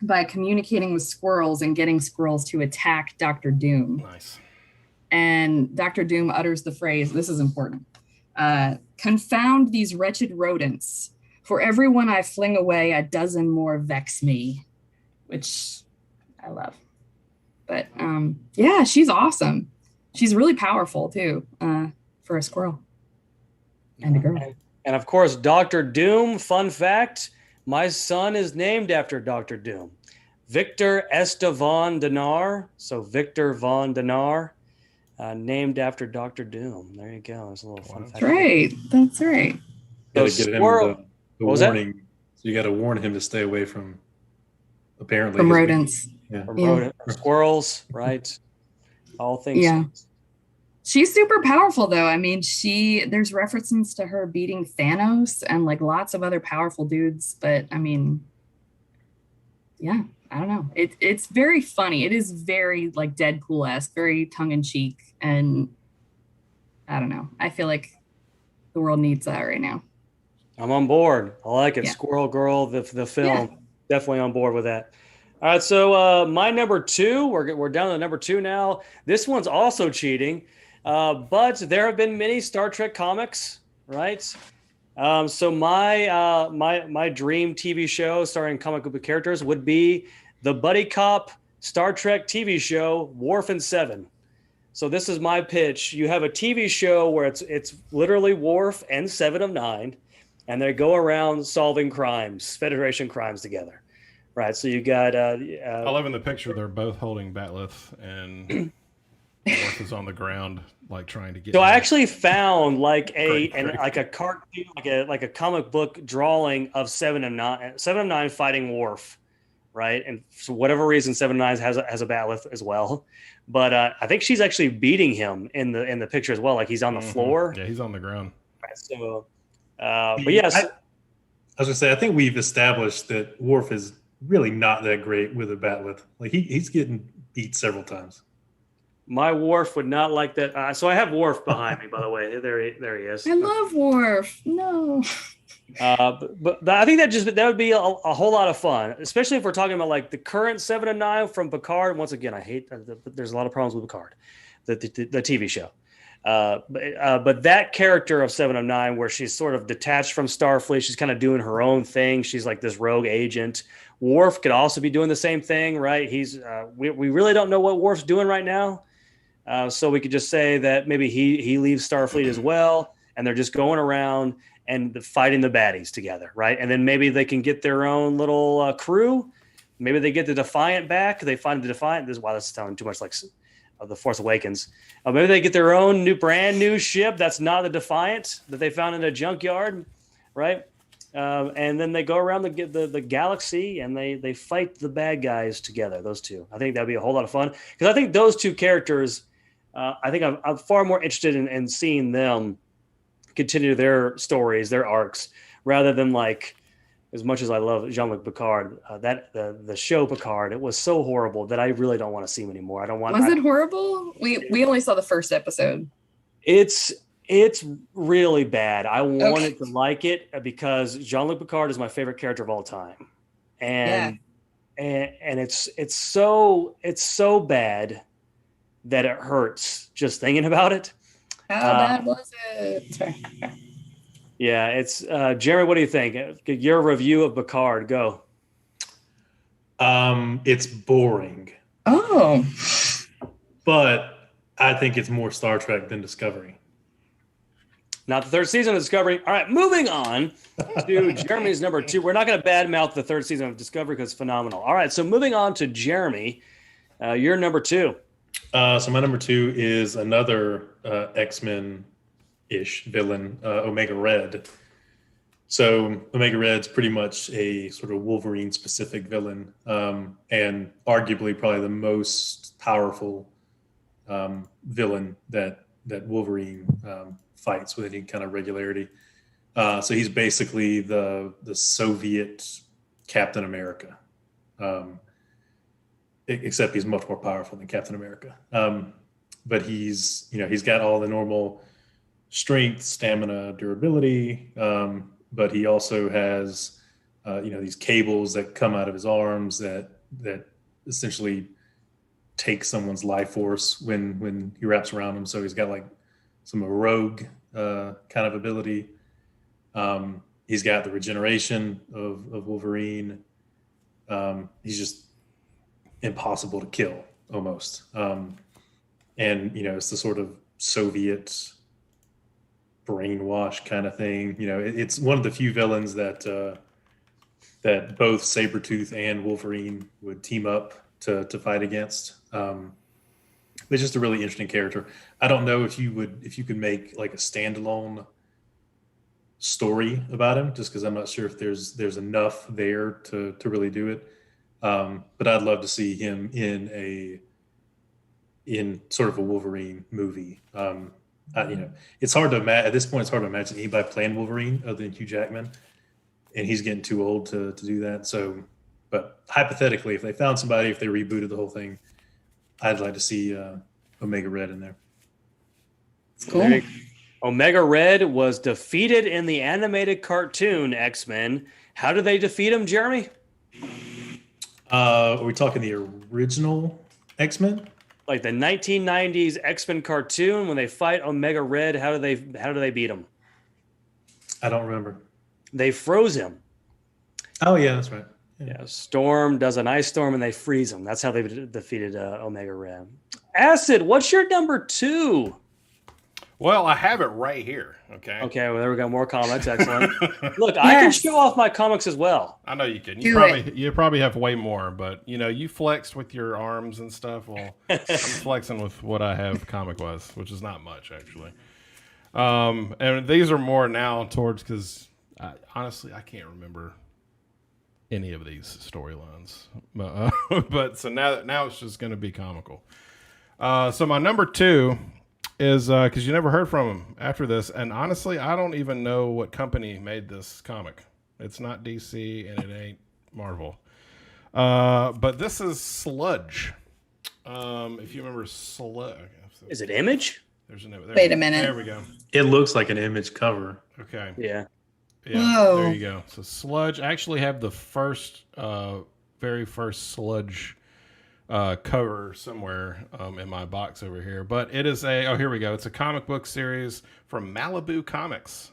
by communicating with squirrels and getting squirrels to attack Dr. Doom. Nice. And Dr. Doom utters the phrase, this is important, confound these wretched rodents. For every one I fling away, a dozen more vex me, which I love. But yeah, she's awesome. She's really powerful too, for a squirrel and a girl. And of course, Dr. Doom, fun fact, my son is named after Dr. Doom. Victor Estevan Dinar. So Victor Von Dinar, named after Dr. Doom. There you go. That's a little fun fact. That's right. That's right. You got to give him the warning. So you got to warn him to stay away from rodents. Rodents, squirrels, right? All things. Yeah. She's super powerful, though. I mean, there's references to her beating Thanos and like lots of other powerful dudes. But I mean, yeah, I don't know. It's very funny. It is very like Deadpool-esque, very tongue-in-cheek, and I don't know. I feel like the world needs that right now. I'm on board. I like it. Yeah. Squirrel Girl, the film, definitely on board with that. All right, so my number 2, we're down to number 2 now. This one's also cheating, but there have been many Star Trek comics, right? So my dream TV show starring comic book characters would be the buddy cop Star Trek TV show Worf and Seven. So this is my pitch. You have a TV show where it's literally Worf and Seven of Nine. and they go around solving crimes, Federation crimes together. Right. So you got. I love in the picture they're both holding Batleth, and Worf is on the ground, like trying to get. So I actually found like Great. like a cartoon, like a comic book drawing of Seven of Nine fighting Worf, right? And for whatever reason, Seven of Nine has a Batleth as well, but I think she's actually beating him in the picture as well. Like he's on the floor. Yeah, he's on the ground. Right, so, but yes, I was gonna say I think we've established that Worf is really not that great with a Batleth. Like he's getting beat several times. my Worf would not like that. So I have Worf behind me, by the way. There he is. I love Worf. No. But I think that would be a whole lot of fun, especially if we're talking about like the current 7 of 9 from Picard. Once again, I hate there's a lot of problems with Picard, the TV show. But that character of 7 of 9, where she's sort of detached from Starfleet, she's kind of doing her own thing. She's like this rogue agent. Worf could also be doing the same thing, right? We really don't know what Worf's doing right now. So we could just say that maybe he leaves Starfleet as well, and they're just going around and fighting the baddies together, right? And then maybe they can get their own little crew. Maybe they get the Defiant back. They find the Defiant. This is sounding too much like The Force Awakens. Maybe they get their own brand new ship that's not the Defiant that they found in a junkyard, right? And then they go around the galaxy and they fight the bad guys together. Those two, I think that'd be a whole lot of fun, because I think those two characters. I think I'm far more interested in seeing them continue their stories, their arcs, rather than like, as much as I love Jean-Luc Picard, the show Picard, it was so horrible that I really don't want to see him anymore. I don't want. Was it horrible? We only saw the first episode. It's really bad. I wanted to like it because Jean-Luc Picard is my favorite character of all time, and it's so bad that it hurts just thinking about it. How bad was it? Sorry. Yeah, it's Jeremy. What do you think? Your review of Picard, go. It's boring. Oh, but I think it's more Star Trek than Discovery. Not the third season of Discovery. All right, moving on to Jeremy's number 2. We're not going to badmouth the third season of Discovery because it's phenomenal. All right, so moving on to Jeremy, your number 2. So my number 2 is another X-Men-ish villain, Omega Red. So Omega Red's pretty much a sort of Wolverine-specific villain, and arguably probably the most powerful villain that Wolverine fights with any kind of regularity. So he's basically the Soviet Captain America. Except he's much more powerful than Captain America. But he's got all the normal strength, stamina, durability. But he also has, these cables that come out of his arms that essentially take someone's life force when he wraps around him. So he's got like some rogue kind of ability. He's got the regeneration of Wolverine. He's just impossible to kill almost. And it's the sort of Soviet brainwash kind of thing. It's one of the few villains that both Sabretooth and Wolverine would team up to fight against. It's just a really interesting character. I don't know if you could make like a standalone story about him, just because I'm not sure if there's enough there to really do it. But I'd love to see him in sort of a Wolverine movie. It's hard to imagine at this point. It's hard to imagine anybody playing Wolverine other than Hugh Jackman, and he's getting too old to do that. So, but hypothetically, if they found somebody, if they rebooted the whole thing, I'd like to see Omega Red in there. cool. Omega Red was defeated in the animated cartoon X-Men. How did they defeat him, Jeremy? Are we talking the original X-Men? Like the 1990s X-Men cartoon, when they fight Omega Red, how do they beat him? I don't remember. They froze him. Oh yeah, that's right. Yeah, Storm does an ice storm and they freeze him. That's how they defeated Omega Red. Acid, what's your number 2? Well, I have it right here. Okay. Okay, well, there we go. More comics. Excellent. Look, I can show off my comics as well. I know you can. You probably have way more, but you flexed with your arms and stuff. Well, I'm flexing with what I have comic-wise, which is not much actually. And these are more now towards because honestly, I can't remember any of these storylines. But so now it's just going to be comical. So my number 2 is because you never heard from him after this, and honestly, I don't even know what company made this comic. It's not DC and it ain't Marvel. But this is Sludge. If you remember Sludge, is it Image? Wait a minute. There we go. It looks like an Image cover. Okay. Yeah. Whoa. There you go. So Sludge, I actually have the very first Sludge cover somewhere in my box over here, but it is here we go. It's a comic book series from Malibu Comics.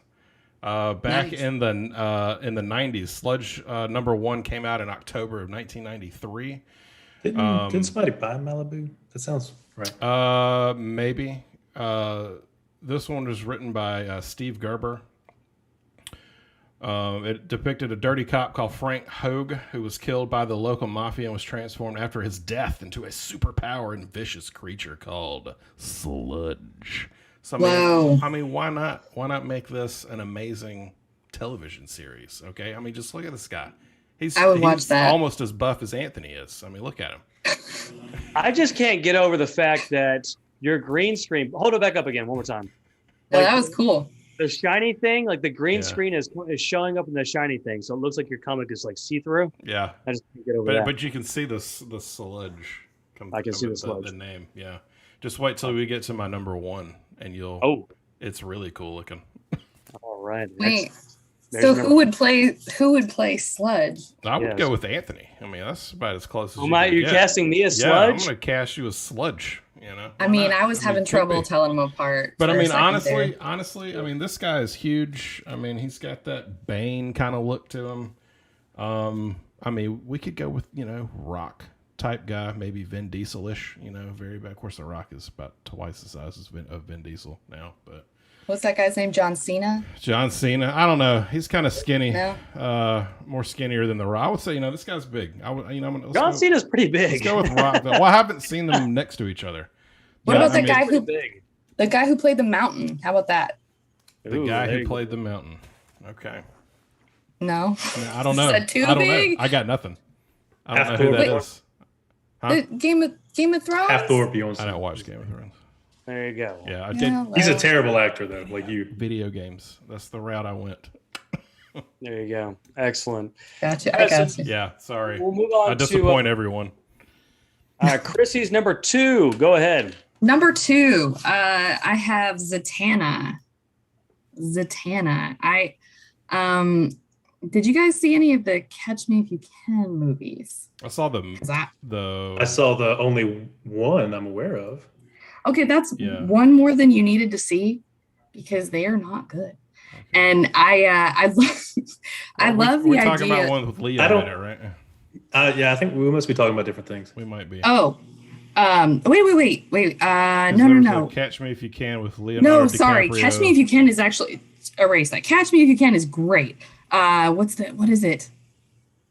Back in the 90s. Sludge number 1 came out in October of 1993. Didn't somebody buy Malibu? That sounds right. Maybe. This one was written by Steve Gerber. It depicted a dirty cop called Frank Hogue, who was killed by the local mafia and was transformed after his death into a superpower and vicious creature called Sludge. So I mean, why not make this an amazing television series? Okay, I mean, just look at this guy. I would watch that. Almost as buff as Anthony is. I mean, look at him. I just can't get over the fact that your green screen. Hold it back up again one more time. No, that was cool. The shiny thing, like the green screen is showing up in the shiny thing, so it looks like your comic is like see-through. Yeah, I just can't get over that. But you can see the sludge. I can see the sludge. The name, yeah. Just wait till we get to my number 1, and you'll. Oh, it's really cool looking. All right. Wait. So who would play Sludge? I would go with Anthony. I mean, that's about as close as you're casting me as Sludge? Yeah, I'm going to cast you as Sludge. I mean, I was having trouble telling them apart. But I mean, honestly, I mean, this guy is huge. I mean, he's got that Bane kind of look to him. I mean, we could go with, Rock type guy, maybe Vin Diesel-ish, very bad. Of course, The Rock is about twice the size of Vin Diesel now, but. What's that guy's name? John Cena? John Cena. I don't know. He's kind of skinny. No? More skinnier than The Rock. I would say, this guy's big. John Cena's pretty big. Let's go with Rock. Well, I haven't seen them next to each other. What about the guy who played the Mountain? How about that? The guy who played the Mountain. Okay. No. I don't know. Is that too big? I got nothing. I don't know who that is. Huh? Game of Thrones? Half Thor Beyond. I don't watch Game of Thrones. There you go. Yeah, I did. He's a terrible actor, though, like you. Video games. That's the route I went. There you go. Excellent. Gotcha. I gotcha. Yeah, sorry. We'll move on I disappoint everyone. Chrissy's number 2. Go ahead. Number 2, I have Zatanna. Did you guys see any of the Catch Me If You Can movies? I saw I saw the only one I'm aware of. Okay, that's one more than you needed to see because they are not good. Okay. And I love the idea. We're talking about one with Leah in it, right? Yeah, I think we must be talking about different things. We might be. Oh. Wait. No. Catch Me If You Can with Leonardo DiCaprio. No, sorry. Catch Me If You Can is actually erase that. Catch Me If You Can is great. What is it?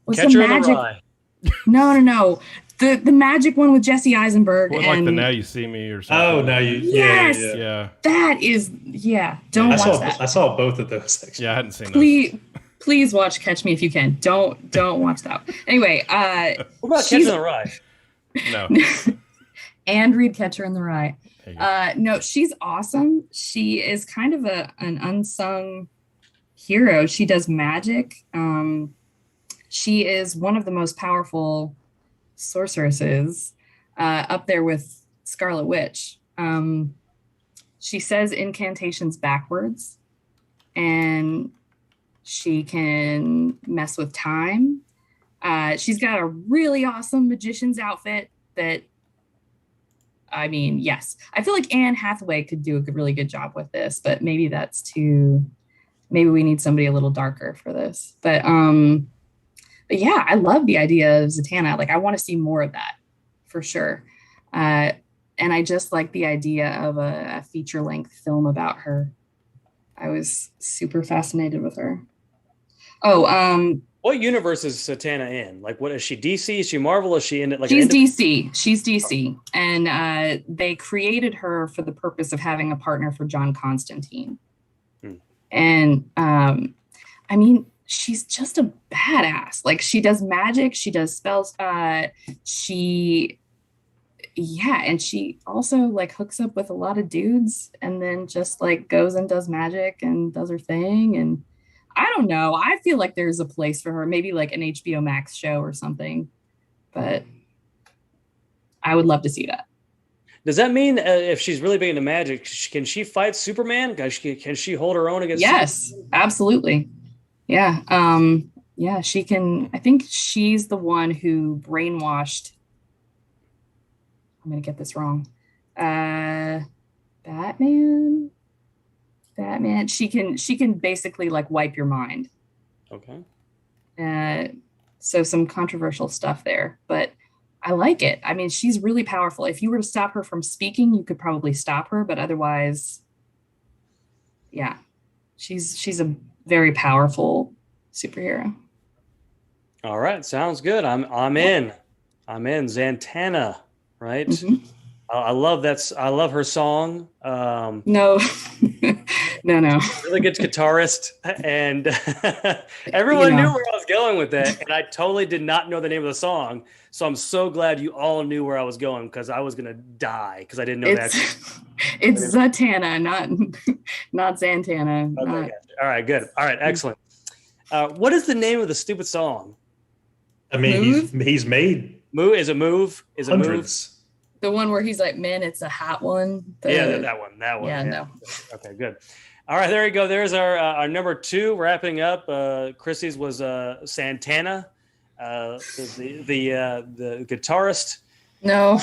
What's Catcher the magic? in the Rye. No. The magic one with Jesse Eisenberg. Like the Now You See Me or something. Oh, Now You. Yes. Yeah. That is. Don't watch that. I saw both of those. Actually. Yeah, I hadn't seen those. Please watch Catch Me If You Can. Don't watch that. Anyway, what about Catcher in the Rye? No. And read Catcher in the Rye. No, she's awesome. She is kind of an unsung hero. She does magic. She is one of the most powerful sorceresses, up there with Scarlet Witch. She says incantations backwards, and she can mess with time. She's got a really awesome magician's outfit that, I mean, yes. I feel like Anne Hathaway could do a really good job with this, but maybe maybe we need somebody a little darker for this. But yeah, I love the idea of Zatanna. Like, I want to see more of that for sure. And I just like the idea of a feature-length film about her. I was super fascinated with her. Oh, what universe is Satana in? Like, what is she? DC? Is she Marvel? Is she in it? Like, she's DC. She's DC, and they created her for the purpose of having a partner for John Constantine. And I mean, she's just a badass. Like, she does magic, she does spells. And she also like hooks up with a lot of dudes, and then just like goes and does magic and does her thing. And I don't know. I feel like there's a place for her, maybe like an HBO Max show or something. But I would love to see that. Does that mean if she's really big into magic, can she fight Superman? Can she hold her own against? Yes, Superman? Absolutely. Yeah. Yeah, she can. I think she's the one who brainwashed. I'm going to get this wrong. Batman. She can basically like wipe your mind. Okay. So some controversial stuff there, but I like it. I mean, she's really powerful. If you were to stop her from speaking, you could probably stop her, but otherwise, yeah, she's a very powerful superhero. All right, sounds good. I'm in. Zatanna, right? Mm-hmm. I love that. I love her song. No. Really good guitarist, and everyone knew where I was going with that, and I totally did not know the name of the song. So I'm so glad you all knew where I was going, because I was gonna die because I didn't know that. It's Zatanna, not Zantana. Okay, all right, good. All right, excellent. What is the name of the stupid song? I mean, he's made Is it Move? Is it hundreds. Move? The one where he's like, man, it's a hot one. That one. Yeah, no. Okay, good. All right, there you go. There's our number 2 wrapping up. Chrissy's was Santana, the guitarist. No.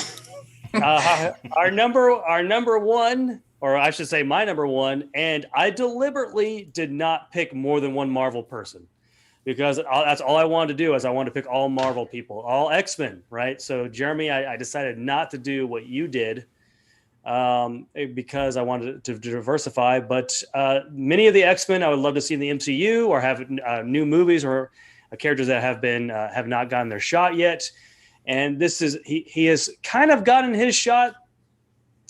Our number 1, or I should say my number 1, and I deliberately did not pick more than one Marvel person, because that's all I wanted to do. Is I wanted to pick all Marvel people, all X-Men, right? So Jeremy, I decided not to do what you did, because I wanted to diversify. But many of the X-Men I would love to see in the MCU, or have new movies, or characters that have not gotten their shot yet. And this is he has kind of gotten his shot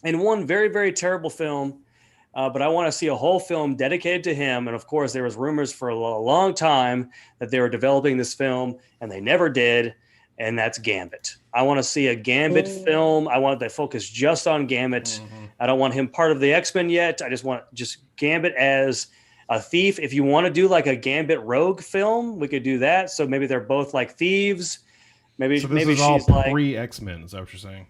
in one very, very terrible film. But I want to see a whole film dedicated to him. And of course, there was rumors for a long time that they were developing this film, and they never did. And that's Gambit. I want to see a Gambit film. I want to focus just on Gambit. Mm-hmm. I don't want him part of the X-Men yet. I just want Gambit as a thief. If you want to do like a Gambit rogue film, we could do that. So maybe they're both like thieves. Maybe is all pre-X-Men. Is that what you're saying?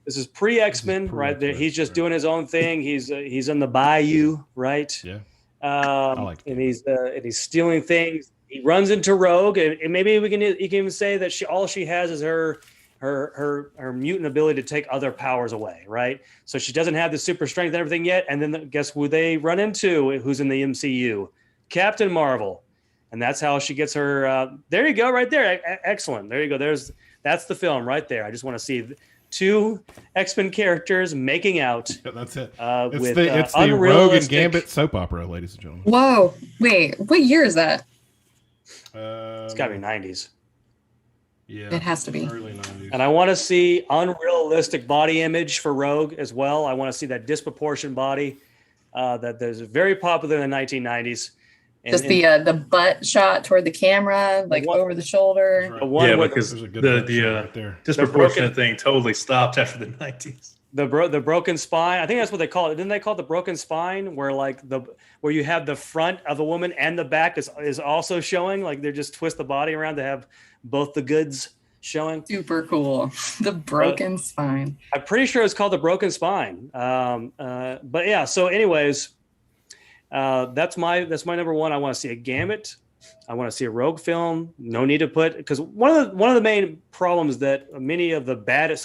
This is pre-X-Men, right there. He's just doing his own thing. He's in the bayou, right? Yeah. I like that. And he's stealing things. He runs into Rogue, and maybe you can even say that all she has is her mutant ability to take other powers away, right? So she doesn't have the super strength and everything yet. And then guess who they run into? Who's in the MCU? Captain Marvel, and that's how she gets her. There you go, right there. Excellent. There you go. That's the film right there. I just want to see 2 X-Men characters making out. Yeah, that's it. It's the Rogue and Gambit soap opera, ladies and gentlemen. Whoa! Wait, what year is that? It's got to be 90s. Yeah, it has to be early 90s. And I want to see unrealistic body image for Rogue as well. I want to see that disproportionate body that is very popular in the 1990s. Just the butt shot toward the camera, like over the shoulder. Right. Because the disproportionate thing totally stopped after the 90s. The broken spine. I think that's what they call it. Didn't they call it the broken spine, where where you have the front of the woman and the back is also showing? Like they just twist the body around to have both the goods showing. Super cool. The broken spine. I'm pretty sure it's called the broken spine. But yeah. So, anyways. That's my number 1. I want to see a Gambit. I want to see a Rogue film. No need to because one of the main problems that many of the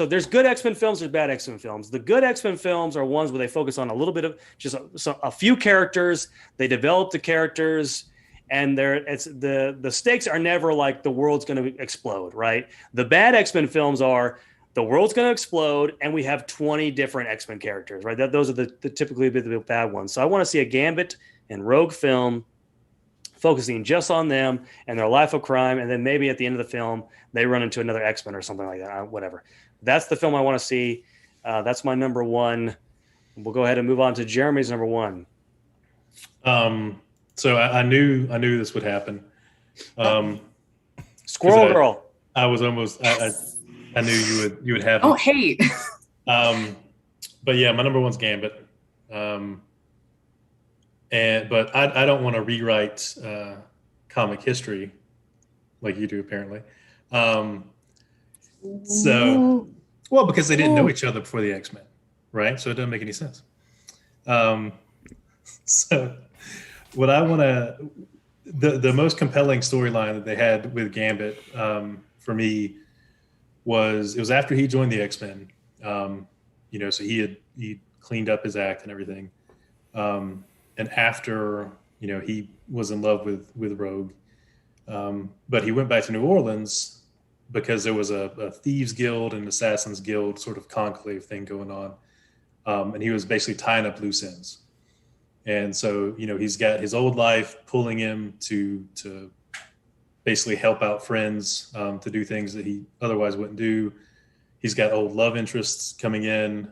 there's good X-Men films, there's bad X-Men films. The good X-Men films are ones where they focus on a little bit of just a few characters. They develop the characters, and the stakes are never like the world's going to explode, right? The bad X-Men films are the world's going to explode, and we have 20 different X-Men characters, right? Those are the typically the bad ones. So I want to see a Gambit and Rogue film focusing just on them and their life of crime, and then maybe at the end of the film, they run into another X-Men or something like that, whatever. That's the film I want to see. That's my number one. We'll go ahead and move on to Jeremy's number one. So I knew this would happen. Squirrel Girl. I was almost. I knew you would have. Oh, hate. But yeah, my number one's Gambit. But I don't want to rewrite comic history like you do apparently. Because they didn't know each other before the X-Men, right? So it doesn't make any sense. So what I want to, the most compelling storyline that they had with Gambit for me it was after he joined the X-Men. So he cleaned up his act and everything. And after, he was in love with Rogue. But he went back to New Orleans because there was a thieves guild and assassins guild sort of conclave thing going on. And he was basically tying up loose ends. And so, he's got his old life pulling him to basically help out friends, to do things that he otherwise wouldn't do. He's got old love interests coming in,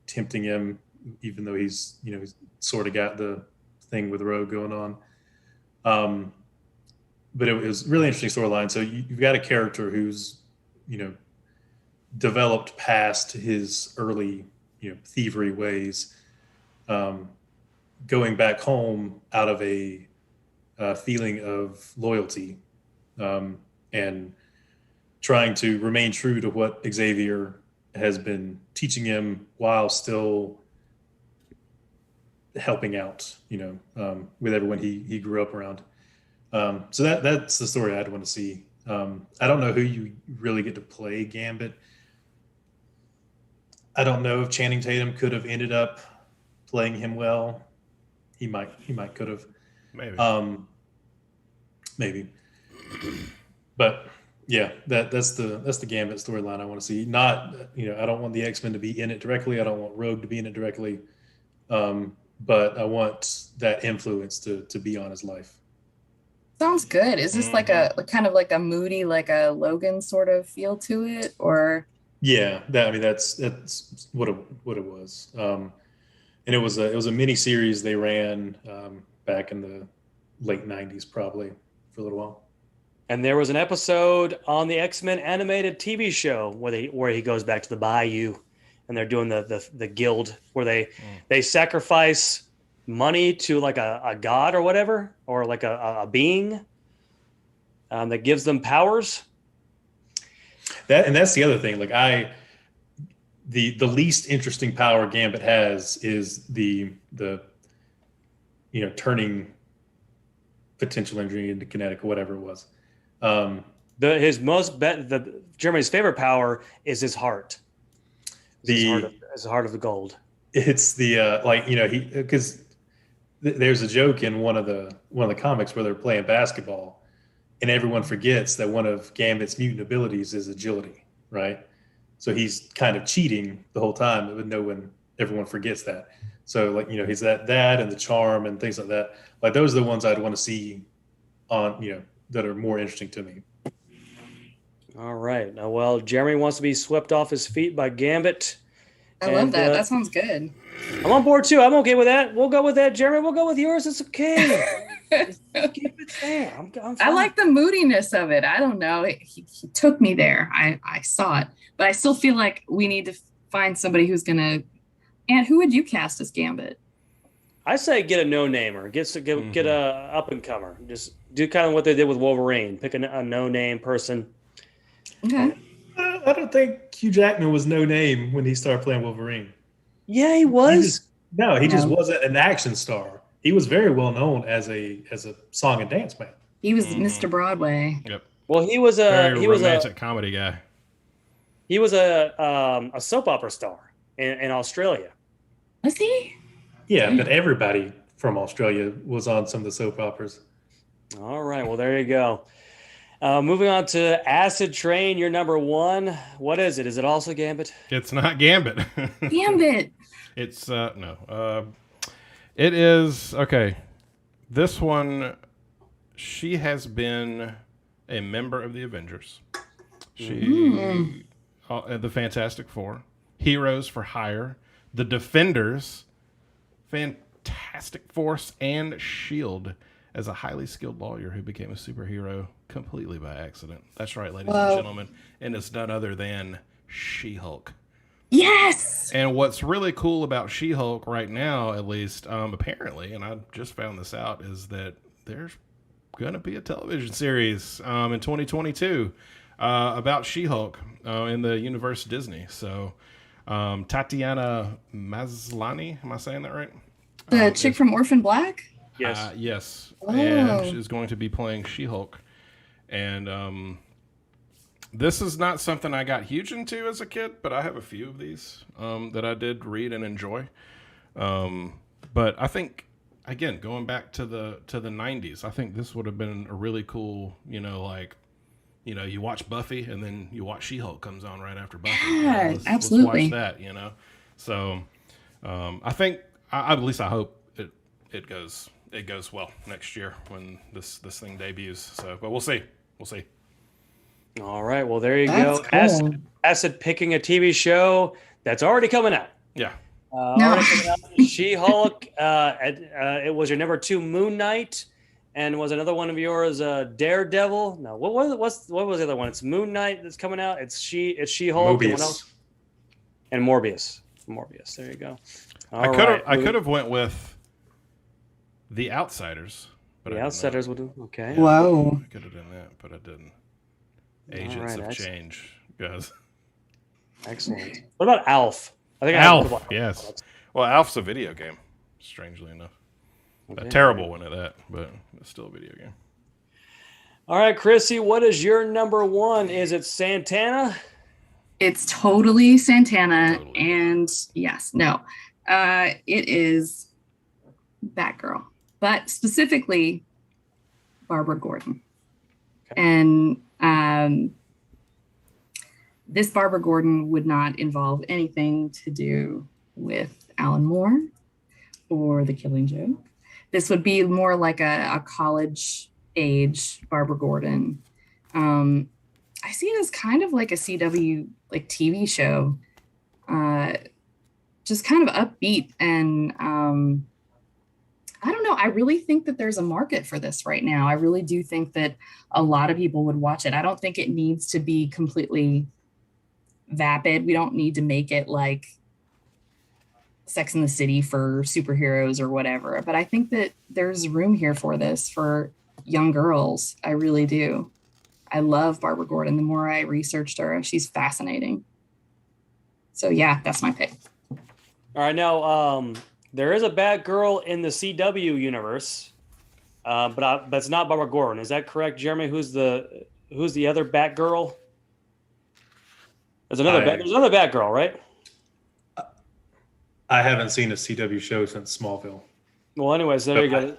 tempting him, even though he's sort of got the thing with Rogue going on. But it was really interesting storyline. So you've got a character who's, developed past his early, thievery ways, going back home out of a feeling of loyalty, and trying to remain true to what Xavier has been teaching him while still helping out, with everyone he grew up around. So that's the story I'd want to see. I don't know who you really get to play Gambit. I don't know if Channing Tatum could have ended up playing him well. He might could have. Maybe. But yeah, that's the Gambit storyline I want to see. Not, I don't want the X-Men to be in it directly. I don't want Rogue to be in it directly. But I want that influence to be on his life. Sounds good. Is this like a kind of like a moody, like a Logan sort of feel to it, or? Yeah, that's what it was. And it was a mini series they ran back in the late 90s, probably, for a little while. And there was an episode on the X-Men animated TV show where he goes back to the Bayou, and they're doing the guild where they sacrifice money to like a god or whatever, or like a being that gives them powers. That's the other thing. Like the least interesting power Gambit has is the turning potential energy into kinetic or whatever it was. Jeremy's favorite power is his heart. His heart of the gold. It's because there's a joke in one of the comics where they're playing basketball, and everyone forgets that one of Gambit's mutant abilities is agility, right? So he's kind of cheating the whole time, but everyone forgets that. So he's that and the charm and things like that. Like those are the ones I'd want to see on, that are more interesting to me. All right. Now, well, Jeremy wants to be swept off his feet by Gambit. I love that. That sounds good. I'm on board too. I'm okay with that. We'll go with that, Jeremy. We'll go with yours. It's okay. Just keep it there. I'm fine. I like the moodiness of it. I don't know. He took me there. I saw it, but I still feel like we need to find somebody who's gonna. And who would you cast as Gambit? I say get a no-namer. Get a up-and-comer. Just do kind of what they did with Wolverine. Pick a no-name person. Okay. I don't think Hugh Jackman was no name when he started playing Wolverine. Yeah, he was. He just wasn't an action star. He was very well known as a song and dance man. He was Mr. Broadway. Yep. Well, he was a romantic comedy guy. He was a soap opera star in Australia. Was he? Yeah, but everybody from Australia was on some of the soap operas. All right. Well, there you go. Moving on to Acid Train, your number one. What is it? Is it also Gambit? It's not Gambit. Gambit. It's no. It is okay. This one, she has been a member of the Avengers. She, the Fantastic Four, Heroes for Hire, the Defenders, Fantastic Force, and Shield as a highly skilled lawyer who became a superhero completely by accident. That's right, ladies and gentlemen. And it's none other than She-Hulk. Yes. And what's really cool about She-Hulk right now, at least, apparently, and I just found this out, is that there's going to be a television series in 2022 about She-Hulk in the universe Disney. So Tatiana Maslany, am I saying that right? The chick from Orphan Black? Yes. Yes. Oh. And she's going to be playing She-Hulk. And this is not something I got huge into as a kid, but I have a few of these that I did read and enjoy. But I think, again, going back to the 90s, I think this would have been a really cool, you watch Buffy and then you watch She-Hulk comes on right after Buffy. Yeah, absolutely. Let's watch that, So I think, at least I hope it goes well next year when this thing debuts. So, but we'll see. All right. Well, there you That's go. cool. Acid picking a TV show that's already coming out. Yeah. Already coming out. She-Hulk. It was your number 2, Moon Knight, and was another one of yours Daredevil? No. What was the other one? It's Moon Knight that's coming out. It's She-Hulk. And what else? And Morbius. There you go. I could have went with The Outsiders. But The Outsiders would do. Okay. Whoa. I could have done that, but I didn't. Agents of Change, guys. Excellent. What about Alf? I think Alf, yes. Well, Alf's a video game, strangely enough. Okay. A terrible one at that, but it's still a video game. All right, Chrissy, what is your number one? Is it Santana? It's totally Santana. Totally. And yes, no. It is Batgirl, but specifically Barbara Gordon. Okay. And this Barbara Gordon would not involve anything to do with Alan Moore or The Killing Joke. This would be more like a college age Barbara Gordon. I see it as kind of like a CW like TV show, just kind of upbeat. And I don't know. I really think that there's a market for this right now. I really do think that a lot of people would watch it. I don't think it needs to be completely vapid. We don't need to make it like Sex and the City for superheroes or whatever. But I think that there's room here for this for young girls. I really do. I love Barbara Gordon. The more I researched her, she's fascinating. So yeah, that's my pick. All right, now there is a Batgirl in the CW universe, but it's not Barbara Gordon. Is that correct, Jeremy? Who's the other Batgirl? There's another Batgirl, right? I haven't seen a CW show since Smallville. Well, anyways, there you go.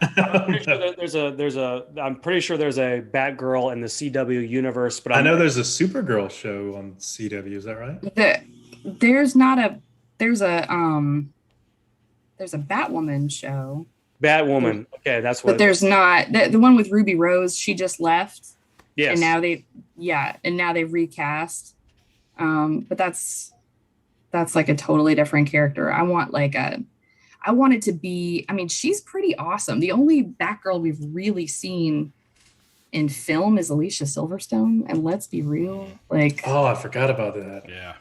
I'm pretty sure there's a Batgirl in the CW universe, but I know there's a Supergirl show on CW. Is that right? There's a Batwoman show. Batwoman. Okay, that's what. But there's not the one with Ruby Rose. She just left. Yes. And now they've recast. But that's like a totally different character. I want it to be, I mean, she's pretty awesome. The only Batgirl we've really seen in film is Alicia Silverstone. And let's be real, like, oh, I forgot about that. Yeah.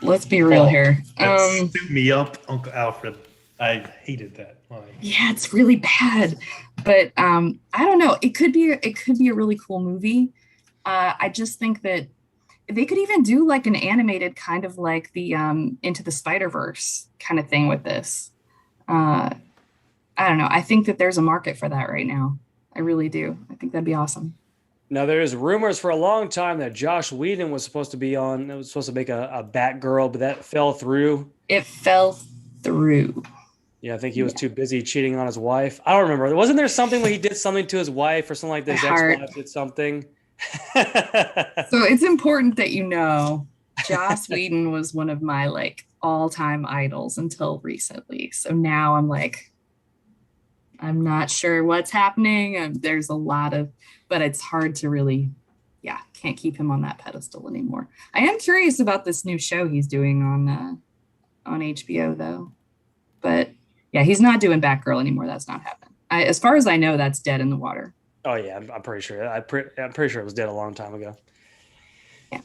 Let's be real here. Suit me up, Uncle Alfred. I hated that line. Yeah, it's really bad. But I don't know. It could be a really cool movie. I just think that they could even do like an animated kind of like the Into the Spider-Verse kind of thing with this. I don't know. I think that there's a market for that right now. I really do. I think that'd be awesome. Now, there's rumors for a long time that Josh Whedon was supposed to be on. It was supposed to make a Batgirl, but that fell through. It fell through. Yeah, I think he was too busy cheating on his wife. I don't remember. Wasn't there something where he did something to his wife or something like that? His ex-wife did something. So it's important that you know Joss Whedon was one of my like all-time idols until recently. So now I'm like, I'm not sure what's happening. There's a lot of, but it's hard to really, can't keep him on that pedestal anymore. I am curious about this new show he's doing on HBO though. But yeah, he's not doing Batgirl anymore. That's not happening. As far as I know, that's dead in the water. Oh yeah, I'm pretty sure. I'm pretty sure it was dead a long time ago. Yeah.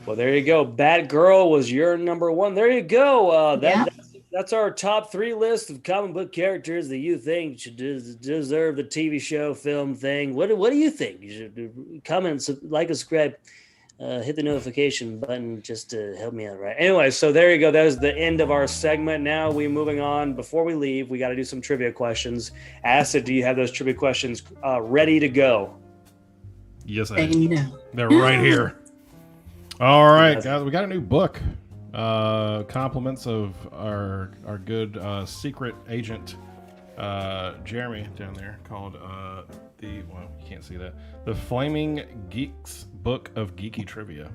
Well, there you go. Batgirl was your number one. There you go. That's our top 3 list of comic book characters that you think should deserve the TV show, film thing. What do you think? You should comment, like, and subscribe, hit the notification button just to help me out, right? Anyway, so there you go. That is the end of our segment. Now we're moving on. Before we leave, we got to do some trivia questions. Acid, do you have those trivia questions ready to go? Yes, I do. They're right here. All right, guys, we got a new book. Compliments of our good secret agent Jeremy down there, called you can't see that, the Flaming Geeks Book of Geeky Trivia.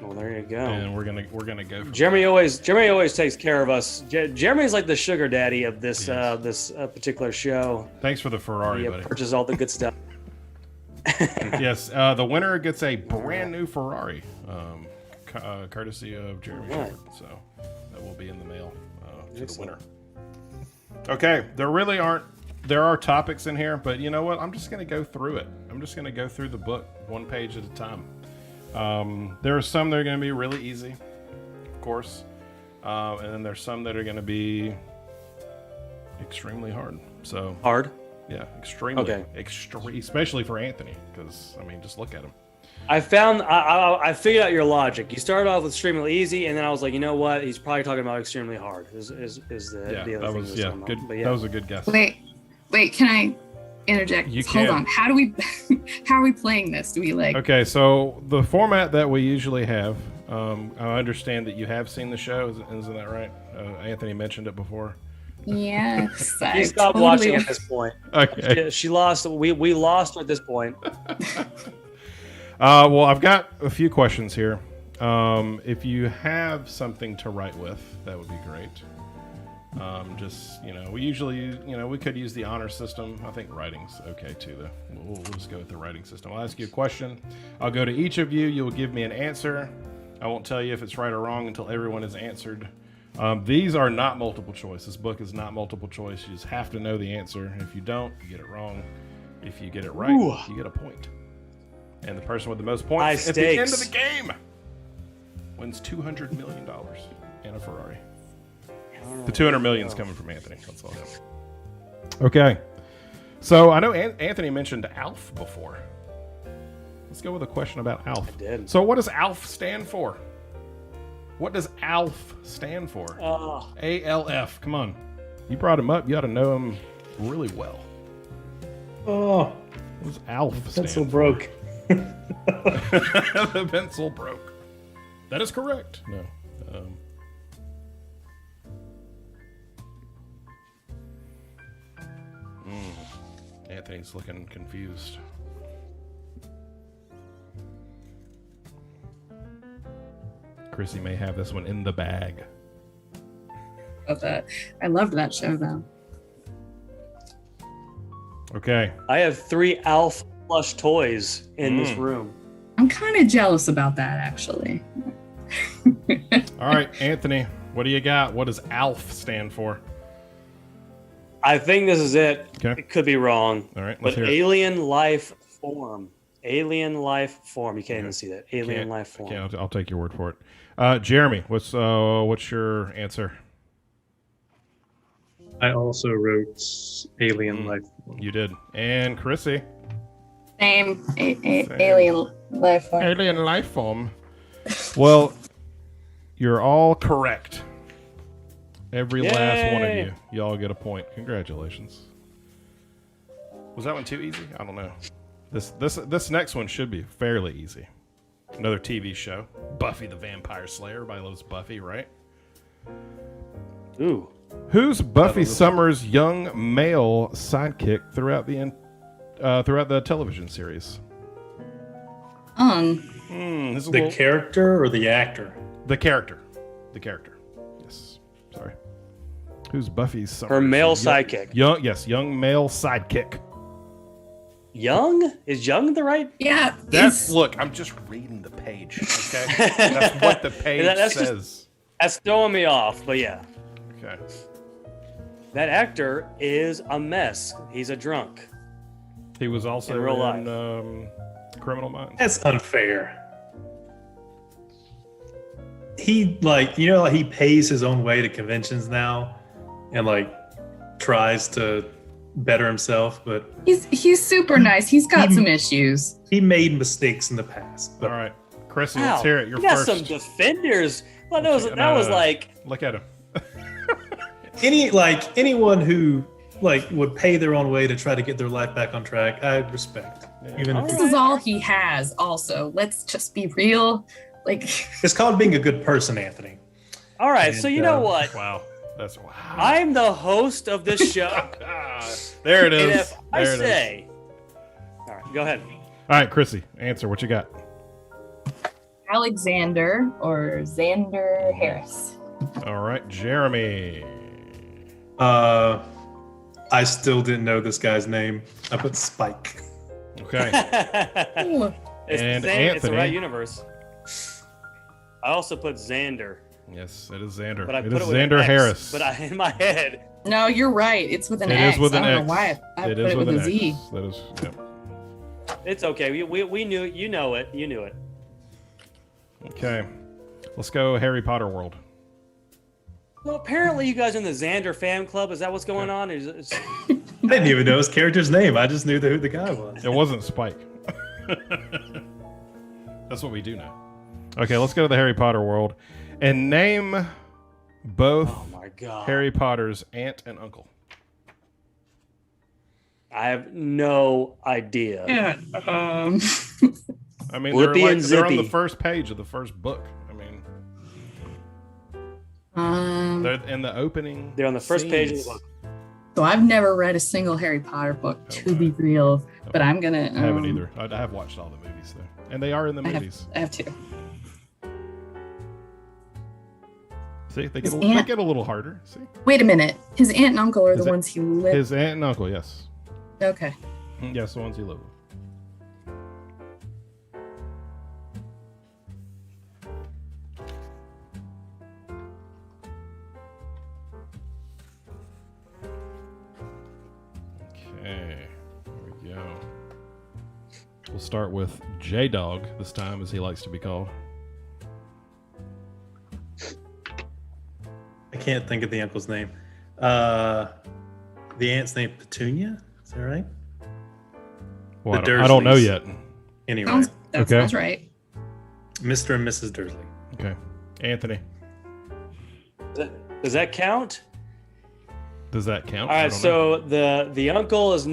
Well, there you go. And we're gonna go. Jeremy always takes care of us. Jeremy's like the sugar daddy of this this particular show. Thanks for the Ferrari, buddy. Purchase all the good stuff. Yes, the winner gets a brand new Ferrari. Courtesy of Jeremy Shepard, so that will be in the mail to the winner. Okay, there are topics in here, but you know what? I'm just going to go through it. I'm just going to go through the book one page at a time. There are some that are going to be really easy, of course, and then there's some that are going to be extremely hard. So hard? Yeah, extremely. Okay. Especially for Anthony, because I mean, just look at him. I figured out your logic. You started off with extremely easy, and then I was like, you know what? He's probably talking about extremely hard. Is the other that was thing good. But that was a good guess. Wait, can I interject? Hold on. How are we playing this? Do we like? Okay, so the format that we usually have. I understand that you have seen the show. Isn't that right? Anthony mentioned it before. Yes. She stopped watching at this point. Okay. She lost. We lost her at this point. Well, I've got a few questions here. If you have something to write with, that would be great. We could use the honor system. I think writing's okay too, though. We'll just go with the writing system. I'll ask you a question. I'll go to each of you. You'll give me an answer. I won't tell you if it's right or wrong until everyone has answered. These are not multiple choice. This book is not multiple choice. You just have to know the answer. If you don't, you get it wrong. If you get it right, you get a point. And the person with the most points at the end of the game wins $200 million and a Ferrari. The $200 million is coming from Anthony. That's all. Okay. So I know Anthony mentioned ALF before. Let's go with a question about ALF. I did. So what does ALF stand for? What does ALF stand for? ALF. Come on. You brought him up. You ought to know him really well. Oh. What does ALF stand for? Pencil broke. The pencil broke. That is correct. No. Anthony's looking confused. Chrissy may have this one in the bag. Love that. I loved that show though. Okay. I have 3 ALF plush toys in this room. I'm kind of jealous about that, actually. All right, Anthony, what do you got? What does ALF stand for? I think this is it. Okay. It could be wrong. All right, let's but hear it. alien life form. Alien life form. You can't even see that. Alien life form. Okay, I'll take your word for it. Jeremy, what's your answer? I also wrote alien life form. You did. And Chrissy? Same. Alien life form. Alien life form. Well, you're all correct. Every last one of you. Y'all get a point. Congratulations. Was that one too easy? I don't know. This next one should be fairly easy. Another TV show. Buffy the Vampire Slayer. Everybody loves Buffy, right? Ooh. Who's Buffy Summers' young male sidekick throughout the television series? This is a The little- character or the actor? The character. The character. Yes. Sorry. Who's Buffy's summer? Her male young, sidekick. Young male sidekick. Young? Is Young the right? Yeah. That's look. I'm just reading the page. Okay, that's what the page That's says. That's throwing me off, but yeah. Okay. That actor is a mess. He's a drunk. He was also In real Criminal Minds. That's unfair. He he pays his own way to conventions now, and tries to better himself, but He's super nice. He's got some issues. he made mistakes in the past. But All right, Chrissy, Wow. let's hear it. You're You got first. some defenders. Well, that was No. like Look at him. anyone who would pay their own way to try to get their life back on track, I respect. Yeah. Even if This it's, is all he has. Also, let's just be real. it's called being a good person, Anthony. all right. And, So you know what? Wow, that's wow. I'm the host of this show, There it and is. if I There it is. say, all right, go ahead. All right, Chrissy, answer. What you got? Alexander or Xander Harris. All right, Jeremy. I still didn't know this guy's name. I put Spike. Okay. Ooh. It's And It's the Anthony. right universe. I also put Xander, Yes, it is Xander. but I It put is it with Xander an X, Harris. But in my head, No, you're right. It's with an It X. is with an I don't X. know why I It put is it with an a Z. X. That is. Yep. it's okay. We knew it. You know it. You knew it. Okay. Let's go Harry Potter world. Well, apparently you guys are in the Xander fan club. Is that what's going on? Is I didn't even know his character's name. I just knew who the guy was. It wasn't Spike. That's what we do now. Okay, let's go to the Harry Potter world and name both oh my god! Harry Potter's aunt and uncle. I have no idea. Yeah. I mean, Blippi and they're on the Zippy. first page of the first book. I mean, they're in the opening. They're on the first page of the scenes. book. So I've never read a single Harry Potter book, to be real. But I'm gonna. I haven't either. I have watched all the movies though, and they are in the movies. I have two. See, they His get aunt- a little harder. See, Wait a minute. His aunt and uncle are His the a- ones he lived. his aunt and uncle, yes, Okay. yes, the ones he lived with. Okay, here we go. We'll start with J Dog this time, as he likes to be called. I can't think of the uncle's name. The aunt's name Petunia. Is that right? Well, The I don't know Dursleys. yet. Anyway, That Okay. sounds right. Mr. and Mrs. Dursley. Okay, Anthony, Does that count? does that count? All I right. don't know. So the uncle is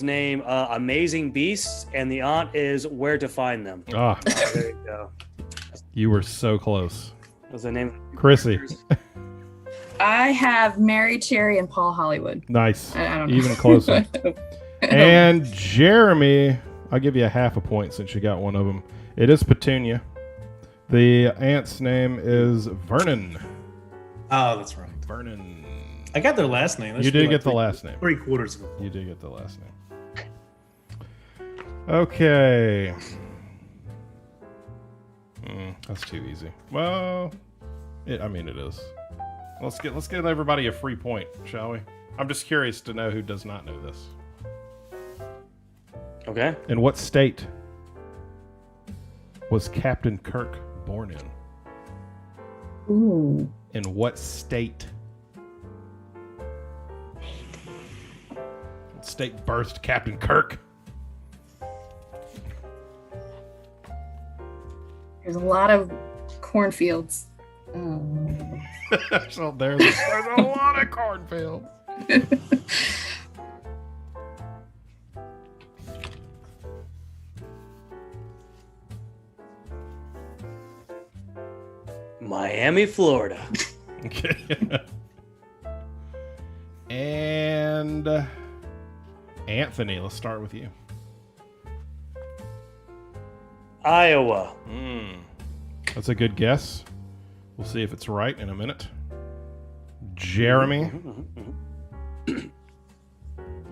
named Amazing Beasts, and the aunt is Where to Find Them. Ah, There you go. you were so close, What's the name? Chrissy. I have Mary Cherry and Paul Hollywood. Nice, I don't know. even closer. I don't- And Jeremy, I'll give you a half a point since you got one of them. It is Petunia. The aunt's name is Vernon. Oh, that's right. Vernon. I got their last name. That You should be did get the three- last name. 3/4 of it. You did get the last name. Okay. That's too easy. Well, it is. Let's get everybody a free point, shall we? I'm just curious to know who does not know this. Okay. In what state was Captain Kirk born in? Ooh. In what state? What state birthed Captain Kirk? There's a lot of cornfields. So there's a lot of cornfields. Miami, Florida. Okay. And Anthony, let's start with you. Iowa. That's a good guess. We'll see if it's right in a minute. Jeremy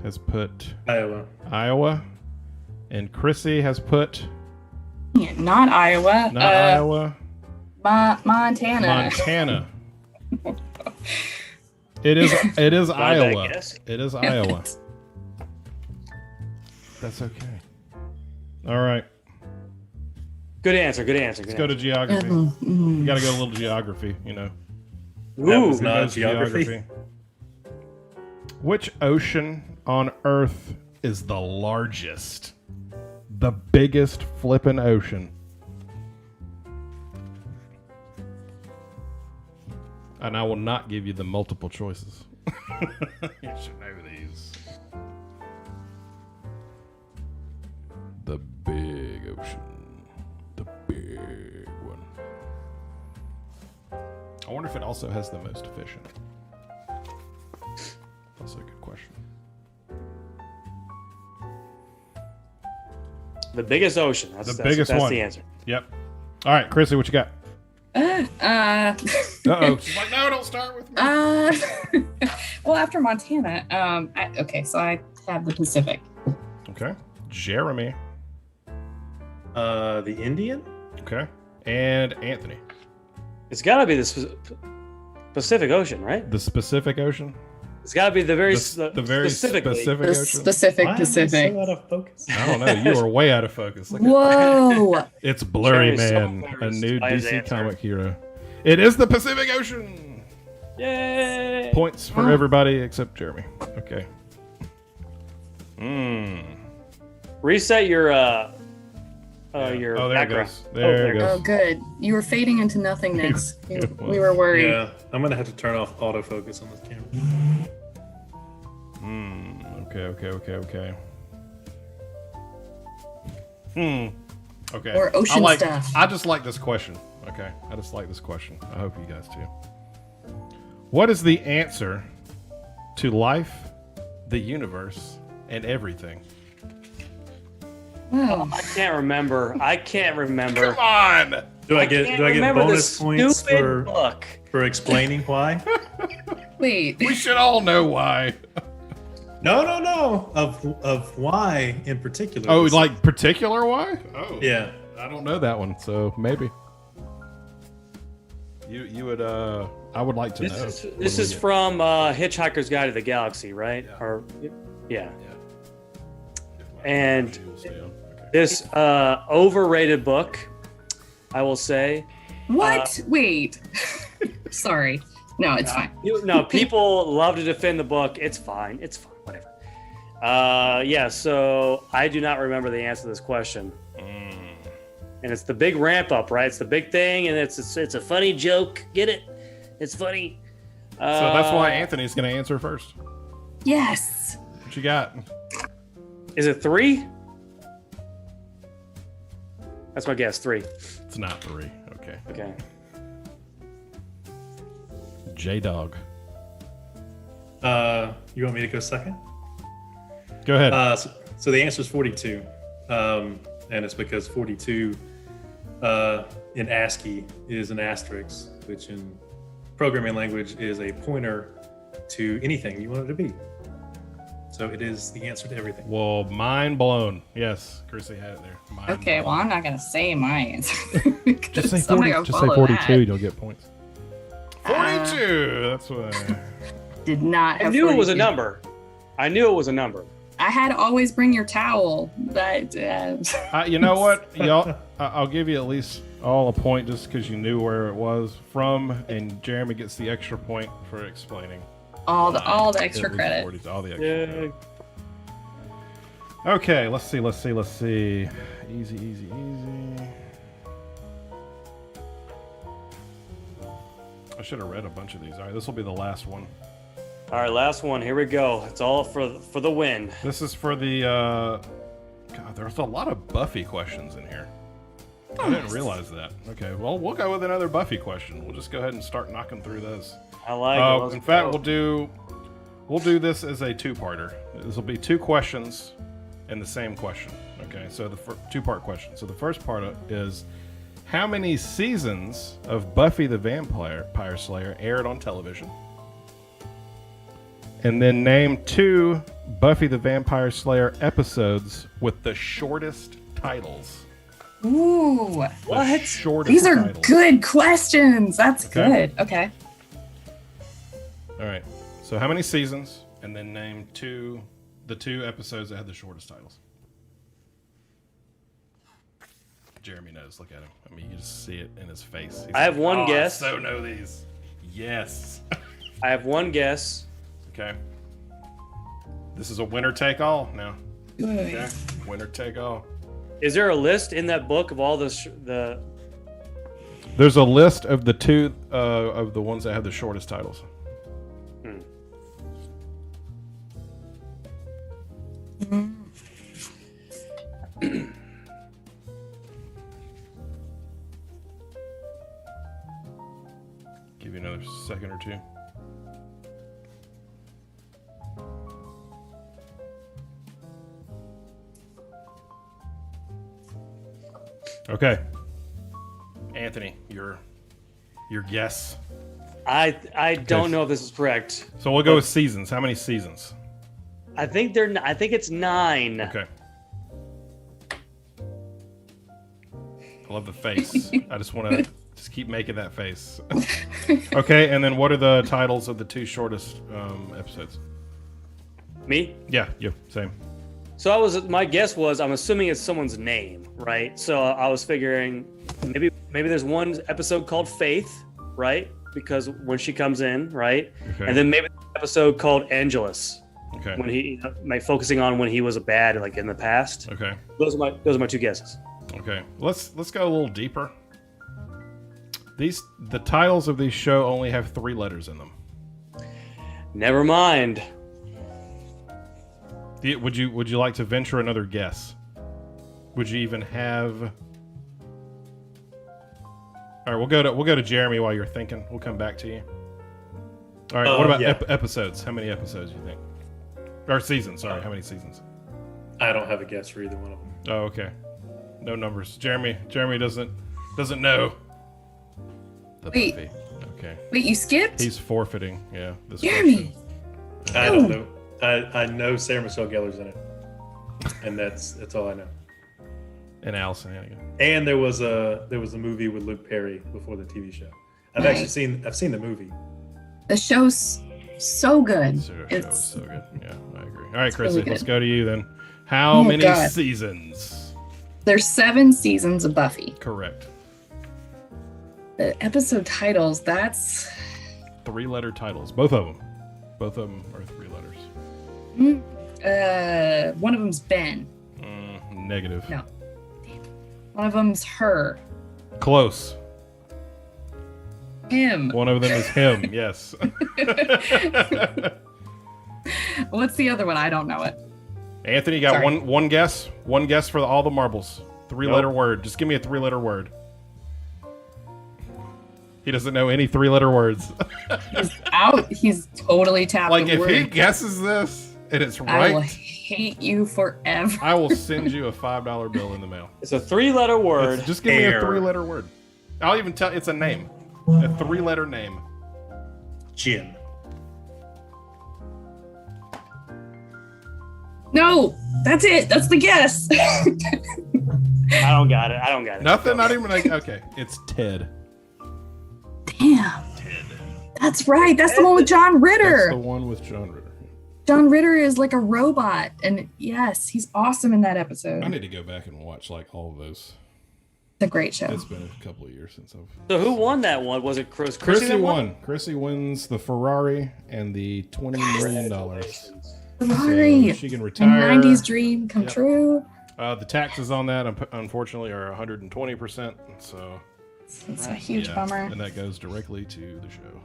has put Iowa. And Chrissy has put... Yeah, not Iowa. Not Iowa. Montana. Montana. It is Iowa. It is Iowa. That's okay. All right. Good answer. Let's go to geography. You got to go a little geography, you know. That was Ooh, not geography. Which ocean on Earth is the largest? The biggest flippin' ocean. And I will not give you the multiple choices. You should know these. The big ocean. The big one. I wonder if it also has the most fish in it. That's a good question. The biggest ocean. That's biggest one. That's the answer. Yep. All right, Chrissy, what you got? Uh-oh. She's like, no, don't start with me. Well, after Montana, so I have the Pacific. Okay. Jeremy. The Indian? Okay. And Anthony. It's got to be the Pacific Ocean, right? The Pacific Ocean? It's got to be the very very specifically. specific The ocean? Pacific. Why am I Pacific. so out of focus? I don't know. You are way out of focus. Look at Whoa! It's Blurry Jerry's so Man, a embarrassed new by his DC answer. comic hero. It is the Pacific Ocean. Yay! Points for everybody except Jeremy. Okay. Reset your Oh, there it background. goes. There it Oh, goes. good. You were fading into nothingness. We were worried. Yeah, I'm gonna have to turn off autofocus on this camera. Okay. Okay. Or ocean I stuff. I just like this question. Okay. I just like this question. I hope you guys do. What is the answer to life, the universe, and everything? Wow. I can't remember. Come on! Do I get bonus points book? for explaining why? Wait. We should all know why. No. Of why in particular? Oh, like particular why? Oh. Yeah. I don't know that one, so maybe. You would I would like to know. This is from Hitchhiker's Guide to the Galaxy, right? Yeah. Yeah. And this overrated book, I will say. What? Wait. Sorry. No, it's fine. People love to defend the book. It's fine. Whatever. So I do not remember the answer to this question. And it's the big ramp up, right? It's the big thing, and it's a funny joke. Get it? It's funny. So that's why Anthony's going to answer first. Yes. What you got? Is it 3? That's my guess. 3. It's not 3. Okay. Okay. J-Dog. You want me to go second? Go ahead. So the answer is 42, and it's because 42 in ASCII is an asterisk, which in programming language is a pointer to anything you want it to be. So it is the answer to everything. Well, mind blown. Yes, Chrissy had it there. Okay, well, I'm not going to say my answer. Just say 40, I'm not gonna just say follow 42, that. you'll get points. 42! That's what Did not have I knew it was a 42. number. I had to always bring your towel. That you know what? Y'all, I'll give you at least all a point just because you knew where it was from, and Jeremy gets the extra point for explaining. all the extra credit. All the extra credit. Okay, let's see. Easy. I should have read a bunch of these. All right, this will be the last one. All right, last one. Here we go. It's all for the win. This is for the. God, there's a lot of Buffy questions in here. I didn't realize that. Okay, well, we'll go with another Buffy question. We'll just go ahead and start knocking through those. I like it. In fact, we'll do this as a two-parter. This will be 2 questions and the same question. Okay, so the two-part question. So the first part is, how many seasons of Buffy the Vampire Slayer aired on television? And then name 2 Buffy the Vampire Slayer episodes with the shortest titles. Ooh. What? These are good questions. That's good. Okay. All right. So how many seasons? And then name the two episodes that had the shortest titles. Jeremy knows. Look at him. I mean, you just see it in his face. I have one guess. I so know these. Yes. I have one guess. Okay. This is a winner take all now. Okay. Winner take all. Is there a list in that book of all the? There's a list of the 2 of the ones that have the shortest titles. Give you another second or 2. Okay, Anthony, your guess. I don't know if this is correct. So we'll go with seasons. How many seasons? I think it's 9. Okay. I love the face. I just want to just keep making that face. Okay, and then what are the titles of the 2 shortest episodes? Me? Yeah, same. So my guess was, I'm assuming it's someone's name, right? So I was figuring maybe there's one episode called Faith, right? Because when she comes in, right? Okay. And then maybe an episode called Angelus. Okay. When he focusing on when he was a bad, like in the past. Okay. Those are my 2 guesses. Okay. Let's go a little deeper. The titles of these show only have 3 letters in them. Never mind. Would you like to venture another guess? Would you even have? All right, we'll go to Jeremy while you're thinking. We'll come back to you. All right. What about episodes? How many episodes do you think? Or seasons? Sorry, how many seasons? I don't have a guess for either one of them. Oh, okay. No numbers. Jeremy doesn't know. Wait. Buffy. Okay. Wait, you skipped? He's forfeiting. Yeah. This Jeremy. question. I don't know. I know Sarah Michelle Gellar's in it, and that's all I know. And Allison Hannigan. And there was a movie with Luke Perry before the TV show. I've seen the movie. The show's so good. It's so good. Yeah, I agree. All right, Chrissy, really let's go to you then. How many seasons? There's 7 seasons of Buffy. Correct. The episode titles, that's 3-letter titles. Both of them are 3 letters. One of them's Ben. Negative. No. One of them's her. Close. Him. One of them is him. Yes. What's the other one? I don't know it. Anthony, you got one guess. One guess for all the marbles. 3-letter word. Just give me a 3-letter word. He doesn't know any 3-letter words. He's out. He's totally tapped. Like if he guesses this and it's right, I will hate you forever. I will send you a $5 bill in the mail. It's a 3-letter word. Just give me a 3-letter word. I'll even tell it's a name. A 3-letter name. Jin. No, that's it. That's the guess. I don't got it. Nothing. Not even like. Okay, it's Ted. Damn. Ted. That's right. That's the one with John Ritter. That's the one with John Ritter. John Ritter is like a robot, and yes, he's awesome in that episode. I need to go back and watch like all of those. It's a great show. It's been a couple of years since I've. So who won that one? Was it Chris? Chrissy won. Chrissy wins the Ferrari and the $20 million. Ferrari. So she can retire. A 90s dream come true. The taxes on that, unfortunately, are 120%. So it's a huge bummer. And that goes directly to the show.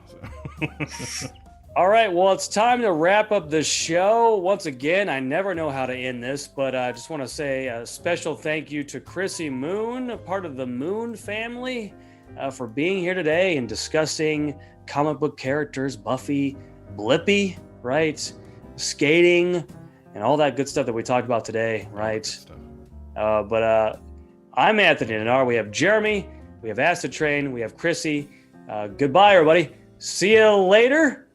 So. All right, well, it's time to wrap up the show. Once again, I never know how to end this, but I just want to say a special thank you to Chrissy Moon, a part of the Moon family, for being here today and discussing comic book characters, Buffy, Blippi, right? Skating, and all that good stuff that we talked about today, right? But I'm Anthony Nanar. We have Jeremy. We have AcidTrain. We have Chrissy. Goodbye, everybody. See you later.